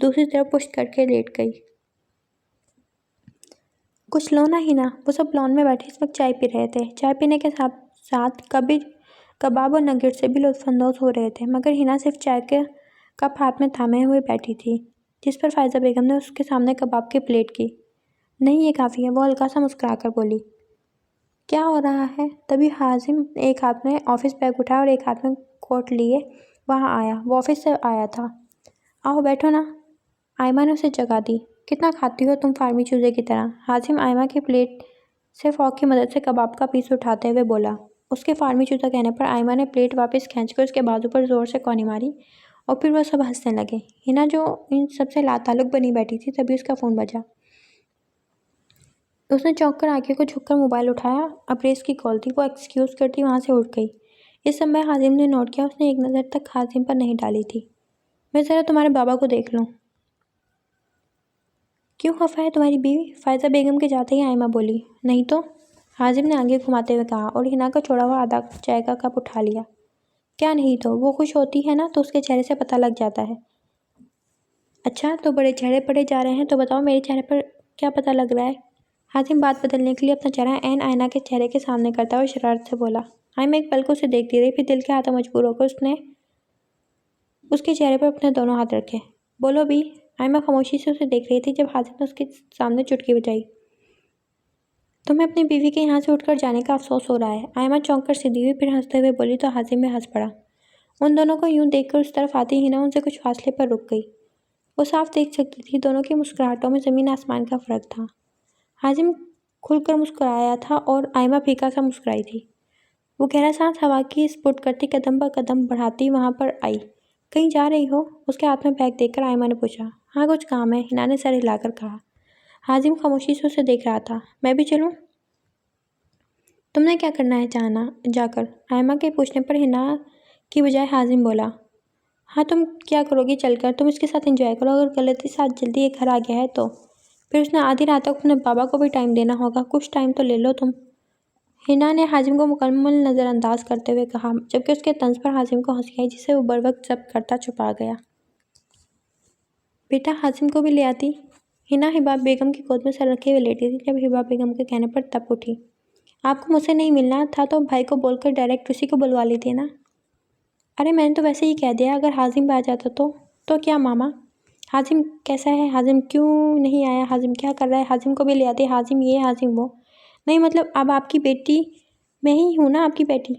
دوسری طرف پشت کر کے لیٹ گئی۔ کچھ لو نا ہنا۔ وہ سب لان میں بیٹھے اس وقت چائے پی رہے تھے۔ چائے پینے کے ساتھ کباب اور نگیٹس سے بھی لطف اندوز ہو رہے تھے مگر ہنا صرف چائے کا کپ ہاتھ میں تھامے ہوئے بیٹھی تھی جس پر فائزہ بیگم نے اس کے سامنے کباب کی پلیٹ کی۔ نہیں یہ کافی ہے، وہ ہلکا سا مسکرا کر بولی۔ کیا ہو رہا ہے؟ تبھی حازم ایک ہاتھ میں آفس بیگ اٹھایا اور ایک ہاتھ میں کوٹ لیے وہاں آیا۔ وہ آفس سے آیا تھا۔ آؤ بیٹھو نا۔ آئمہ نے اسے جگہ دی۔ کتنا کھاتی ہو تم فارمی چوزے کی طرح؟ حازم آئمہ کی پلیٹ سے فورک کی مدد سے کباب کا پیس اٹھاتے ہوئے بولا۔ اس کے فارمی جوتا کہنے پر آئمہ نے پلیٹ واپس کھینچ کر اس کے بازو پر زور سے کونی ماری اور پھر وہ سب ہنسنے لگے۔ ہنا جو ان سب سے لاتعلق بنی بیٹھی تھی، تبھی اس کا فون بجا۔ اس نے چونک کر آنکھوں کو جھک کر موبائل اٹھایا۔ ابریز کی کال تھی۔ وہ ایکسکیوز کرتی وہاں سے اٹھ گئی۔ اس سب میں حازم نے نوٹ کیا، اس نے ایک نظر تک حازم پر نہیں ڈالی تھی۔ میں ذرا تمہارے بابا کو دیکھ لوں۔ کیوں خفا ہے تمہاری بیوی؟ فائزہ بیگم کے جاتے ہی آئمہ بولی۔ نہیں تو، حازم نے آنکھیں گھماتے ہوئے کہا اور ہنا کا چھوڑا ہوا آدھا چائے کا کپ اٹھا لیا۔ کیا نہیں تو، وہ خوش ہوتی ہے نا تو اس کے چہرے سے پتہ لگ جاتا ہے۔ اچھا، تو بڑے چہرے پڑے جا رہے ہیں، تو بتاؤ میرے چہرے پر کیا پتہ لگ رہا ہے؟ حازم بات بدلنے کے لیے اپنا چہرہ عین آئینہ کے چہرے کے سامنے کرتا اور شرارت سے بولا۔ آئمہ ایک پل کو اسے دیکھتی رہی، پھر دل کے ہاتھوں مجبور ہو کر اس نے اس کے چہرے پر اپنے دونوں ہاتھ رکھے۔ بولو بھی۔ آئمہ خاموشی سے اسے دیکھ رہی تھی جب حازم نے اس کے سامنے چٹکی بجائی۔ تمہیں اپنی بیوی کے یہاں سے اٹھ کر جانے کا افسوس ہو رہا ہے۔ آئمہ چونک کر سیدھی ہوئی، پھر ہنستے ہوئے بولی تو حازم میں ہنس پڑا۔ ان دونوں کو یوں دیکھ کر اس طرف آتی ہنا ان سے کچھ فاصلے پر رک گئی۔ وہ صاف دیکھ سکتی تھی دونوں کی مسکراہٹوں میں زمین آسمان کا فرق تھا۔ حازم کھل کر مسکرایا تھا اور آئمہ پھیکا سا مسکرائی تھی۔ وہ گہرا سانس ہوا کی سپرد کرتی قدم بہ قدم بڑھاتی وہاں پر آئی۔ کہیں جا رہی ہو؟ اس کے ہاتھ میں بیگ دیکھ کر آئمہ نے پوچھا۔ ہاں کچھ کام ہے، ہنا نے سر ہلا کر کہا۔ حازم خاموشی سے اسے دیکھ رہا تھا۔ میں بھی چلوں؟ تم نے کیا کرنا ہے جا کر؟ آئمہ کے پوچھنے پر ہنا کی بجائے حازم بولا۔ ہاں تم کیا کرو گی چل کر؟ تم اس کے ساتھ انجوائے کرو، اگر غلطی سے آج جلدی یہ گھر آ گیا ہے تو پھر اس نے آدھی رات تک اپنے بابا کو بھی ٹائم دینا ہوگا، کچھ ٹائم تو لے لو تم۔ ہنا نے حازم کو مکمل نظر انداز کرتے ہوئے کہا، جبکہ اس کے طنز پر حازم کو ہنسی آئی جسے وہ بروقت ضبط کرتا چھپا گیا۔ بیٹا حازم کو بھی لے آتی۔ ہنا حباب بیگم کی گود میں سر رکھے ہوئے لیٹی تھی جب حباب بیگم کے کہنے پر تپ اٹھی۔ آپ کو مجھ سے نہیں ملنا تھا تو بھائی کو بول کر ڈائریکٹ اسی کو بلوا لیتی نا۔ ارے میں نے تو ویسے ہی کہہ دیا، اگر حازم بھی آ جاتا تو کیا ماما؟ حازم کیسا ہے؟ حازم کیوں نہیں آیا؟ حازم کیا کر رہا ہے؟ حازم کو بھی لے آتے، حازم یہ حازم وہ۔ نہیں مطلب اب آپ کی بیٹی میں ہی ہوں نا، آپ کی بیٹی۔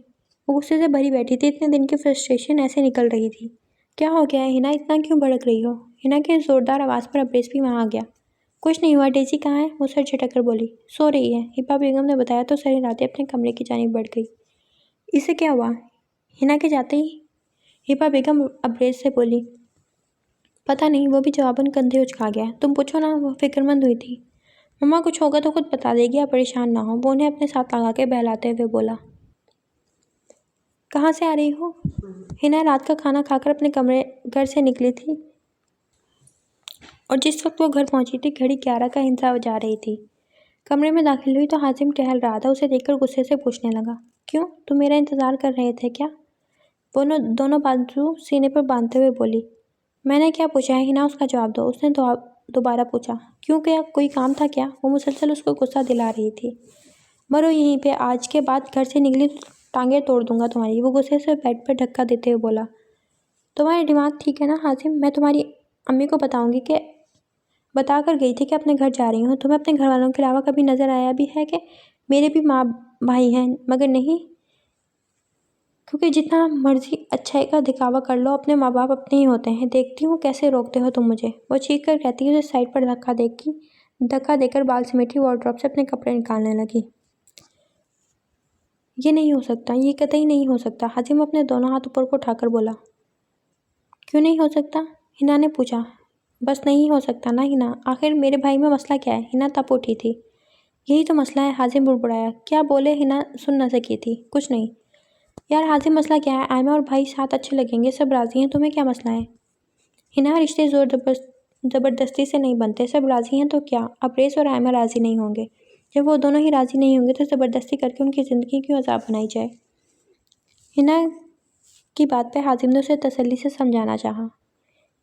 وہ غصے سے بھری بیٹھی تھی، اتنے دن کی فرسٹریشن ایسے نکل رہی تھی۔ کیا ہو گیا ہے ہنا، اتنا کیوں بھڑک رہی ہو؟ ہنا کے زوردار آواز پر ابریز بھی وہاں آ گیا۔ کچھ نہیں ہوا، ڈیزی کہاں ہے؟ وہ سر جھٹک کر بولی۔ سو رہی ہے، حباب بیگم نے بتایا تو سر ہلاتے اپنے کمرے کی جانب بڑھ گئی۔ اسے کیا ہوا؟ ہنا کے جاتے ہی حباب بیگم ابریز سے بولی۔ پتہ نہیں، وہ بھی جواباً کندھے اچکا گیا۔ تم پوچھو نا، وہ فکر مند ہوئی تھی۔ مما کچھ ہوگا تو خود بتا دے گی، آپ پریشان نہ ہو، وہ انہیں اپنے ساتھ لگا کے بہلاتے ہوئے بولا۔ کہاں سے آ رہی ہو؟ ہنا رات کا کھانا کھا کر اپنے گھر سے نکلی تھی اور جس وقت وہ گھر پہنچی تھی گھڑی 11 کا ہنسا جا رہی تھی۔ کمرے میں داخل ہوئی تو حازم ٹہل رہا تھا، اسے دیکھ کر غصے سے پوچھنے لگا۔ کیوں؟ تم میرا انتظار کر رہے تھے کیا؟ دونوں بازو سینے پر باندھتے ہوئے بولی۔ میں نے کیا پوچھا ہے ہنا، اس کا جواب دو۔ اس نے دوبارہ پوچھا۔ کیوں، کیا کوئی کام تھا کیا؟ وہ مسلسل اس کو غصہ دلا رہی تھی۔ مرو یہیں پہ، آج کے بعد گھر سے نکلی تو ٹانگیں توڑ دوں گا تمہاری، وہ غصے سے بیڈ پر دھکا دیتے ہوئے بولا۔ تمہارا دماغ ٹھیک ہے نا حازم؟ میں تمہاری امی کو بتا کر گئی تھی کہ اپنے گھر جا رہی ہوں۔ تمہیں اپنے گھر والوں کے علاوہ کبھی نظر آیا بھی ہے کہ میرے بھی ماں بھائی ہیں؟ مگر نہیں، کیونکہ جتنا مرضی اچھائی کا دکھاوا کر لو، اپنے ماں باپ اپنے ہی ہوتے ہیں۔ دیکھتی ہوں کیسے روکتے ہو تم مجھے، وہ چیخ کر کہتی ہے، اسے سائڈ پر دھکا دے کر بال سمیٹی وارڈروب سے اپنے کپڑے نکالنے لگی۔ یہ نہیں ہو سکتا، یہ قطعی نہیں ہو سکتا، حازم اپنے دونوں ہاتھ اوپر کو اٹھا کر بولا۔ کیوں نہیں ہو سکتا؟ ہنا نے پوچھا۔ بس نہیں ہو سکتا نا ہنا، آخر میرے بھائی میں مسئلہ کیا ہے؟ ہنا تپ اٹھی تھی۔ یہی تو مسئلہ ہے، حازم بڑبڑایا۔ کیا بولے؟ ہنا سن نہ سکی تھی۔ کچھ نہیں یار حازم، مسئلہ کیا ہے؟ آئمہ اور بھائی ساتھ اچھے لگیں گے، سب راضی ہیں، تمہیں کیا مسئلہ ہے؟ ہنا رشتے زور زبردستی سے نہیں بنتے، سب راضی ہیں تو کیا؟ ابریز اور آئمہ راضی نہیں ہوں گے؟ جب وہ دونوں ہی راضی نہیں ہوں گے تو زبردستی کر کے ان کی زندگی کیوں عذاب بنائی جائے؟ ہنا کی بات پہ حازم نے اسے تسلی سے سمجھانا چاہا۔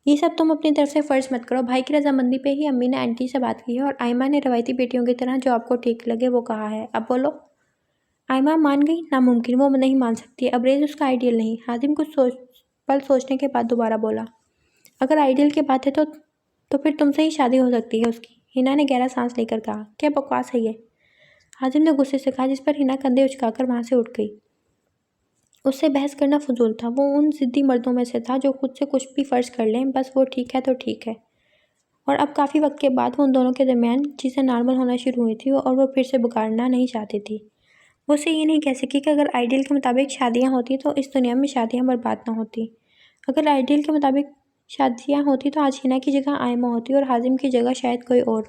یہ سب تم اپنی طرف سے فرض مت کرو، بھائی کی رضامندی پہ ہی امی نے آنٹی سے بات کی ہے اور آئمہ نے روایتی بیٹیوں کی طرح جو آپ کو ٹھیک لگے وہ کہا ہے، اب بولو۔ آئمہ مان گئی؟ ناممکن، وہ نہیں مان سکتی، ابریز اس کا آئیڈیل نہیں۔ حازم کچھ پل سوچنے کے بعد دوبارہ بولا۔ اگر آئیڈیل کی بات ہے تو پھر تم سے ہی شادی ہو سکتی ہے اس کی۔ ہنا نے گہرا سانس لے کر کہا۔ کیا بکواس ہے یہ؟ حازم نے غصے سے کہا، جس پر ہنا کندھے اچکا کر وہاں سے اٹھ گئی۔ اس سے بحث کرنا فضول تھا، وہ ان ضدی مردوں میں سے تھا جو خود سے کچھ بھی فرض کر لیں، بس وہ ٹھیک ہے تو ٹھیک ہے۔ اور اب کافی وقت کے بعد وہ ان دونوں کے درمیان چیزیں نارمل ہونا شروع ہوئی تھی اور وہ پھر سے بگاڑنا نہیں چاہتی تھی۔ وہ اسے یہ نہیں کہہ سکی کہ اگر آئیڈیل کے مطابق شادیاں ہوتی تو اس دنیا میں شادیاں برباد نہ ہوتی۔ اگر آئیڈیل کے مطابق شادیاں ہوتی تو آج ہنا کی جگہ آئمہ ہوتی اور حازم کی جگہ شاید کوئی اور۔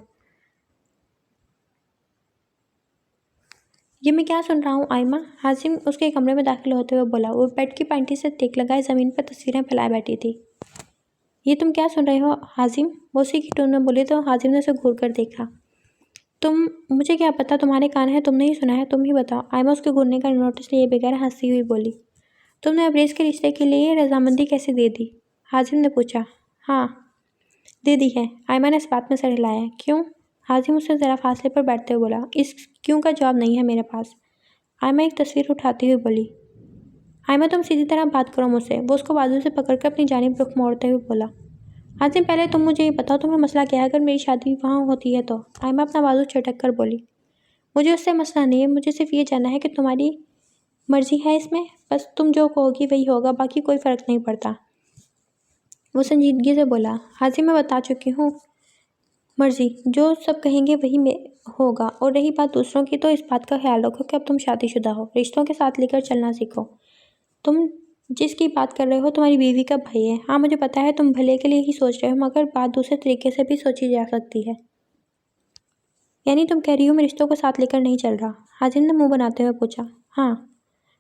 یہ میں کیا سن رہا ہوں آئمہ؟ حازم اس کے کمرے میں داخل ہوتے ہوئے بولا۔ وہ بیڈ کی پینٹی سے ٹیک لگائے زمین پر تصویریں پھیلائے بیٹھی تھی۔ یہ تم کیا سن رہے ہو حازم؟ وہ اسی کی ٹون میں بولی تو حازم نے اسے گھور کر دیکھا۔ مجھے کیا پتا، تمہارے کان ہیں، تم نے ہی سنا ہے، تم ہی بتاؤ۔ آئمہ اس کے گھورنے کا نوٹس لیے بغیر ہنستی ہوئی بولی۔ تم نے ابریز کے رشتے کے لیے رضامندی کیسے دے دی؟ حازم نے پوچھا۔ ہاں دے دی ہے، آئمہ نے اس بات میں سر ہلایا۔ کیوں؟ حازم اس سے ذرا فاصلے پر بیٹھتے ہوئے بولا۔ اس کیوں کا جواب نہیں ہے میرے پاس، آئمہ ایک تصویر اٹھاتی ہوئی بولی۔ آئمہ تم سیدھی طرح بات کرو مجھ سے، وہ اس کو بازو سے پکڑ کر اپنی جانب رخ موڑتے ہوئے بولا۔ حازم پہلے تم مجھے یہ بتاؤ تمہیں مسئلہ کیا ہے؟ اگر میری شادی وہاں ہوتی ہے تو؟ آئمہ اپنا بازو چھٹک کر بولی۔ مجھے اس سے مسئلہ نہیں ہے، مجھے صرف یہ جاننا ہے کہ تمہاری مرضی ہے اس میں، بس تم جو کہو گی وہی ہوگا، باقی کوئی فرق نہیں پڑتا۔ وہ سنجیدگی سے بولا۔ حازم میں بتا چکی ہوں مرضی، جو سب کہیں گے وہی ہوگا، اور رہی بات دوسروں کی تو اس بات کا خیال رکھو کہ اب تم شادی شدہ ہو، رشتوں کے ساتھ لے کر چلنا سیکھو۔ تم جس کی بات کر رہے ہو تمہاری بیوی کا بھائی ہے۔ ہاں مجھے پتا ہے تم بھلے کے لیے ہی سوچ رہے ہو، مگر بات دوسرے طریقے سے بھی سوچی جا سکتی ہے۔ یعنی تم کہہ رہی ہو میں رشتوں کو ساتھ لے کر نہیں چل رہا؟ حازم نے منہ بناتے ہوئے پوچھا۔ ہاں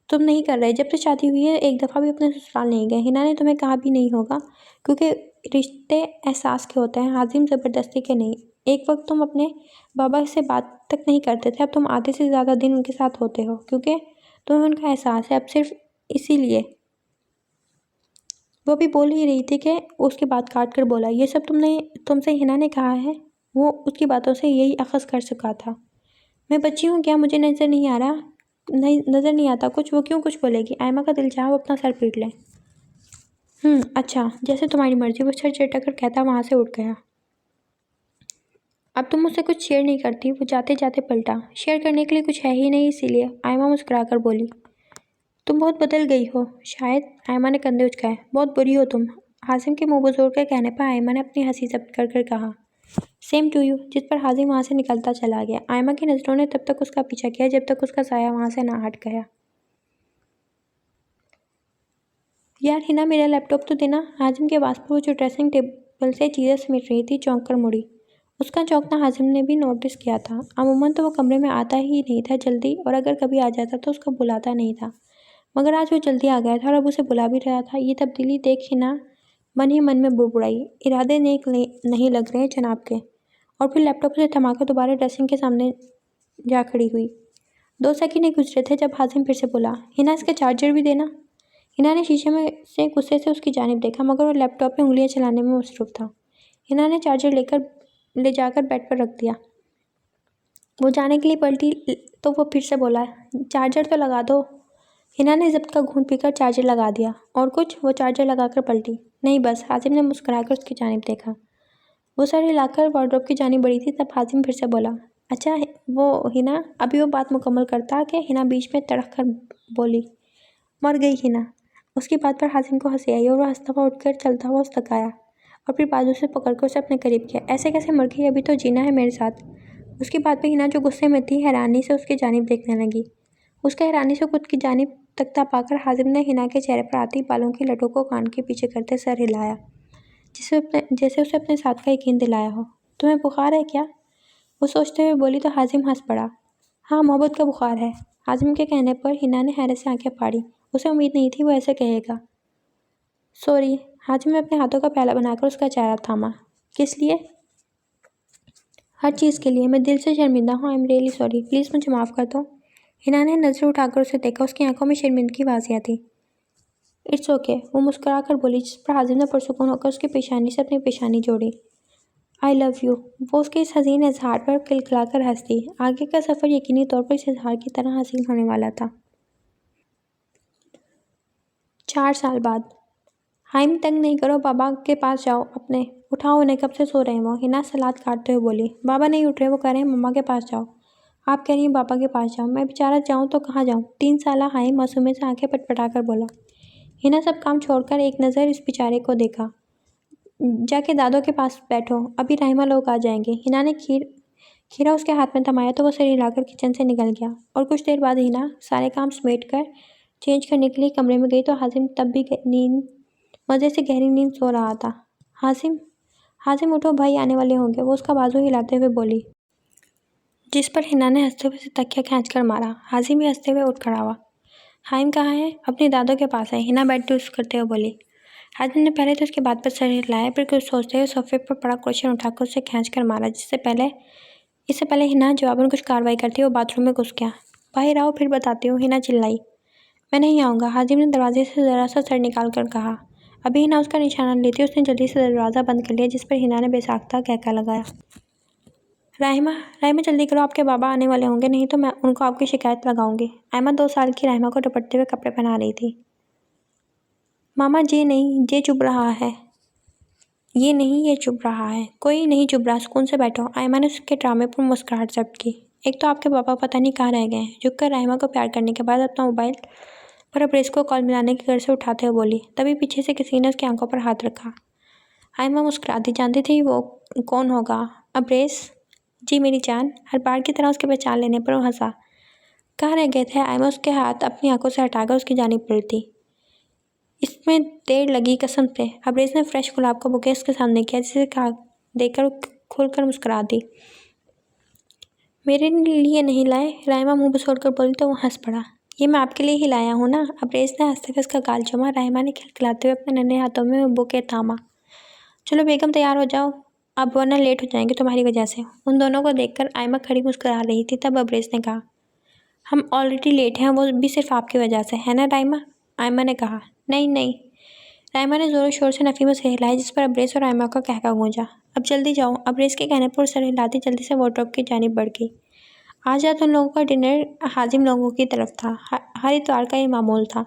تم نہیں کر رہے، جب سے شادی ہوئی ہے ایک دفعہ بھی اپنے سسرال نہیں گئے۔ ہنا نے تمہیں کہا بھی نہیں ہوگا، کیونکہ رشتے احساس کے ہوتے ہیں حازم، زبردستی کے نہیں۔ ایک وقت تم اپنے بابا سے بات تک نہیں کرتے تھے، اب تم آدھے سے زیادہ دن ان کے ساتھ ہوتے ہو، کیونکہ تمہیں ان کا احساس ہے، اب صرف اسی لیے۔ وہ بھی بول ہی رہی تھی کہ اس کی بات کاٹ کر بولا۔ یہ سب تم سے ہنا نے کہا ہے؟ وہ اس کی باتوں سے یہی اخذ کر سکا تھا۔ میں بچی ہوں کیا، مجھے نظر نہیں آتا کچھ، وہ کیوں کچھ بولے گی؟ آئمہ کا دل چاہا وہ اپنا سر پیٹ لے۔ اچھا جیسے تمہاری مرضی، وہ سر چٹک کر کہتا وہاں سے اٹھ گیا۔ اب تم مجھ سے کچھ شیئر نہیں کرتی؟ وہ جاتے جاتے پلٹا۔ شیئر کرنے کے لیے کچھ ہے ہی نہیں اسی لیے، آئمہ مسکرا کر بولی۔ تم بہت بدل گئی ہو شاید، آئمہ نے کندھے اچکائے۔ بہت بری ہو تم، حازم کے منہ بزور کے کہنے پر آئمہ نے اپنی ہنسی ضبط کر کر کہا۔ سیم ٹو یو، جس پر حازم وہاں سے نکلتا چلا گیا۔ آئمہ کی نظروں نے تب تک اس کا پیچھا کیا جب تک اس کا سایہ وہاں سے نہ ہٹ گیا۔ یار ہنا میرا لیپ ٹاپ تو دینا۔ حازم کے آواز پر وہ جو ڈریسنگ ٹیبل سے چیزیں سمیٹ رہی تھی چونک کر مڑی۔ اس کا چونکنا حازم نے بھی نوٹس کیا تھا۔ عموماً تو وہ کمرے میں آتا ہی نہیں تھا جلدی، اور اگر کبھی آ جاتا تو اس کو بلاتا نہیں تھا، مگر آج وہ جلدی آ گیا تھا اور اب اسے بلا بھی رہا تھا۔ یہ تبدیلی دیکھ ہنا من ہی من میں بڑبڑائی۔ ارادے نیک نہیں لگ رہے جناب کے۔ اور پھر لیپ ٹاپ سے تھما کر دوبارہ ڈریسنگ کے سامنے جا کھڑی ہوئی۔ 2 سیکنڈ ہی گزرے تھے جب حازم پھر سے بولا۔ ہنا اس کا چارجر بھی دینا۔ ہنا نے شیشے میں سے غصے سے اس کی جانب دیکھا، مگر وہ لیپ ٹاپ میں انگلیاں چلانے میں مصروف تھا۔ ہنا نے چارجر لے جا کر بیڈ پر رکھ دیا۔ وہ جانے کے لیے پلٹی تو وہ پھر سے بولا۔ چارجر تو لگا دو۔ ہنا نے ضبط کا گھونٹ پی کر چارجر لگا دیا۔ اور کچھ؟ وہ چارجر لگا کر پلٹی۔ نہیں بس، حازم نے مسکرا کر اس کی جانب دیکھا۔ وہ سر ہلا کر وارڈروب کی جانب بڑھی تھی تب حازم پھر سے بولا۔ اچھا وہ ہنا، ابھی وہ بات مکمل کرتا کہ ہنا بیچ میں تڑک کر بولی۔ مر گئی ہنا۔ اس کی بات پر حازم کو ہنسی آئی اور وہ ہنستا ہوا اٹھ کر چلتا ہوا اس تک آیا اور پھر بازو سے پکڑ کر اسے اپنے قریب کیا۔ ایسے کیسے مر گئی؟ ابھی تو جینا ہے میرے ساتھ۔ اس کی بات پہ ہنا جو غصے میں تھی حیرانی سے اس کی جانب دیکھنے لگی۔ اس کا حیرانی سے خود کی جانب تکتا پا کر حازم نے ہنا کے چہرے پر آتی بالوں کی لٹوں کو کان کے پیچھے کرتے سر ہلایا، جیسے اسے اپنے ساتھ کا یقین دلایا ہو۔ تمہیں بخار ہے کیا؟ وہ سوچتے ہوئے بولی تو حازم ہنس پڑا۔ ہاں محبت کا بخار ہے۔ حازم کے کہنے پر ہنا نے حیرت سے آنکھیں پھاڑی۔ اسے امید نہیں تھی وہ ایسے کہے گا۔ سوری، حازم نے اپنے ہاتھوں کا پیالہ بنا کر اس کا چہرہ تھاما۔ کس لیے؟ ہر چیز کے لیے، میں دل سے شرمندہ ہوں، I am really sorry, please مجھے معاف کر دو۔ ہنا نے نظر اٹھا کر اسے دیکھا، اس کی آنکھوں میں شرمندگی واضح تھی۔ اٹس اوکے، وہ مسکرا کر بولی، جس پر حازم نے پرسکون ہو کر اس کی پیشانی سے اپنی پیشانی جوڑی۔ آئی لو یو۔ وہ اس کے اس حزین اظہار پر کلکلا کر ہنس دی۔ آگے کا سفر یقینی طور پر اس اظہار کی طرح حسین ہونے والا تھا۔ 4 سال بعد۔ ہائم تنگ نہیں کرو، بابا کے پاس جاؤ اپنے، اٹھاؤ انہیں، کب سے سو رہے ہیں وہ۔ ہنا سلاد کاٹتے ہوئے بولی۔ بابا نہیں اٹھ رہے، وہ کہہ رہے ہیں مما کے پاس جاؤ۔ آپ کہہ رہی ہیں بابا کے پاس جاؤ، میں بیچارہ جاؤں تو کہاں جاؤں؟ 3 سالہ ہائم معصومیت سے آنکھیں پٹ پٹا کر بولا۔ ہنا سب کام چھوڑ کر ایک نظر اس بیچارے کو دیکھا۔ جا کے دادوں کے پاس بیٹھو، ابھی رحمہ لوگ آ جائیں گے۔ ہنا نے کھیرا اس کے ہاتھ میں تھمایا تو وہ سر ہلا کر کچن سے نکل گیا، اور کچھ دیر بعد ہینا سارے کام سمیٹ کر چینج کرنے کے لیے کمرے میں گئی تو حازم تب بھی مزے سے گہری نیند سو رہا تھا۔ حازم اٹھو، بھائی آنے والے ہوں گے، وہ اس کا بازو ہلاتے ہوئے بولی، جس پر ہینا نے ہنستے ہوئے سے تکیہ کھینچ کر مارا۔ حازم بھی ہنستے ہوئے اٹھ کھڑا ہوا۔ حائم کہاں ہے؟ اپنی دادوں کے پاس ہے، ہینا بیڈ ٹوس کرتے ہوئے بولی۔ حازم نے پہلے تو اس کی بات پر سر ہلایا، پھر کچھ سوچتے ہوئے صوفے پر پڑا کوشچن اٹھا کر اسے کھینچ کر مارا۔ اس سے پہلے ہینا جواباً کچھ کارروائی کرتی وہ باتھ روم میں گھس گیا۔ باہر آؤ پھر بتاتی ہوں، ہینا چلائی۔ میں نہیں آؤں گا، حازم نے دروازے سے ذرا سا سر نکال کر کہا۔ ابھی ہینا اس کا نشانہ لیتی اس نے جلدی سے دروازہ بند کر لیا، جس پر ہینا نے بے ساختہ قہقہہ لگایا۔ رحمہ جلدی کرو، آپ کے بابا آنے والے ہوں گے، نہیں تو میں ان کو آپ کی شکایت لگاؤں گی۔ آئمہ 2 سال کی رحمہ کو ڈپٹتے ہوئے کپڑے پہنا رہی تھی۔ ماما جے نہیں، یہ چپ رہا ہے۔ کوئی نہیں چپ رہا، سکون سے بیٹھو۔ آئمہ نے اس کے ڈرامے پر مسکراہٹ ضبط کی۔ ایک تو آپ کے پاپا پتہ نہیں کہاں رہ گئے ہیں۔ جھک کر رحمہ کو پیار کرنے کے بعد اپنا موبائل پر ابریز کو کال ملانے کی غرض سے اٹھاتے ہوئے بولی، تبھی پیچھے سے کسی نے اس کی آنکھوں پر ہاتھ رکھا۔ آئمہ مسکرا دی، جانتی تھی وہ کون ہوگا؟ ابریز؟ جی میری جان۔ ہر بار کی طرح اس کی پہچان لینے پر وہ ہنسا۔ کہاں رہ گئے تھے؟ آئمہ اس کے ہاتھ اپنی آنکھوں سے ہٹا کر اس کی جانب پلٹی۔ اس میں دیر لگی قسم سے۔ ابریز نے فریش گلاب کا بوکے اس کے سامنے کیا، جسے دیکھ کر کھل کر مسکرا دی۔ میرے لیے نہیں لائے؟ رحمہ منہ بسوڑ کر بولی تو وہ ہنس پڑا۔ یہ میں آپ کے لیے ہی لایا ہوں نا۔ ابریز نے ہنستے ہوئے اس کا گال چوما۔ رحمہ نے کھلکھلاتے ہوئے اپنے ننھے ہاتھوں میں بوکے تھاما۔ چلو بیگم تیار ہو جاؤ اب، ورنہ لیٹ ہو جائیں گے تمہاری وجہ سے۔ ان دونوں کو دیکھ کر آئمہ کھڑی مسکرا رہی تھی، تب ابریز نے کہا، ہم آلریڈی لیٹ ہیں، وہ بھی صرف آپ کی وجہ سے، ہے نا رحمہ؟ آئمہ نے کہا، نہیں۔ رحمہ نے زور و شور سے نفی میں سر ہلایا، جس پر ابریز اور آئمہ کا قہقہہ گونجا۔ اب جلدی جاؤ۔ ابریز کے کہنے پر سر ہلاتی جلدی سے وارڈروب کی جانب بڑھ گئی۔ آج رات ان لوگوں کا ڈنر حازم لوگوں کی طرف تھا۔ ہر اتوار کا یہ معمول تھا۔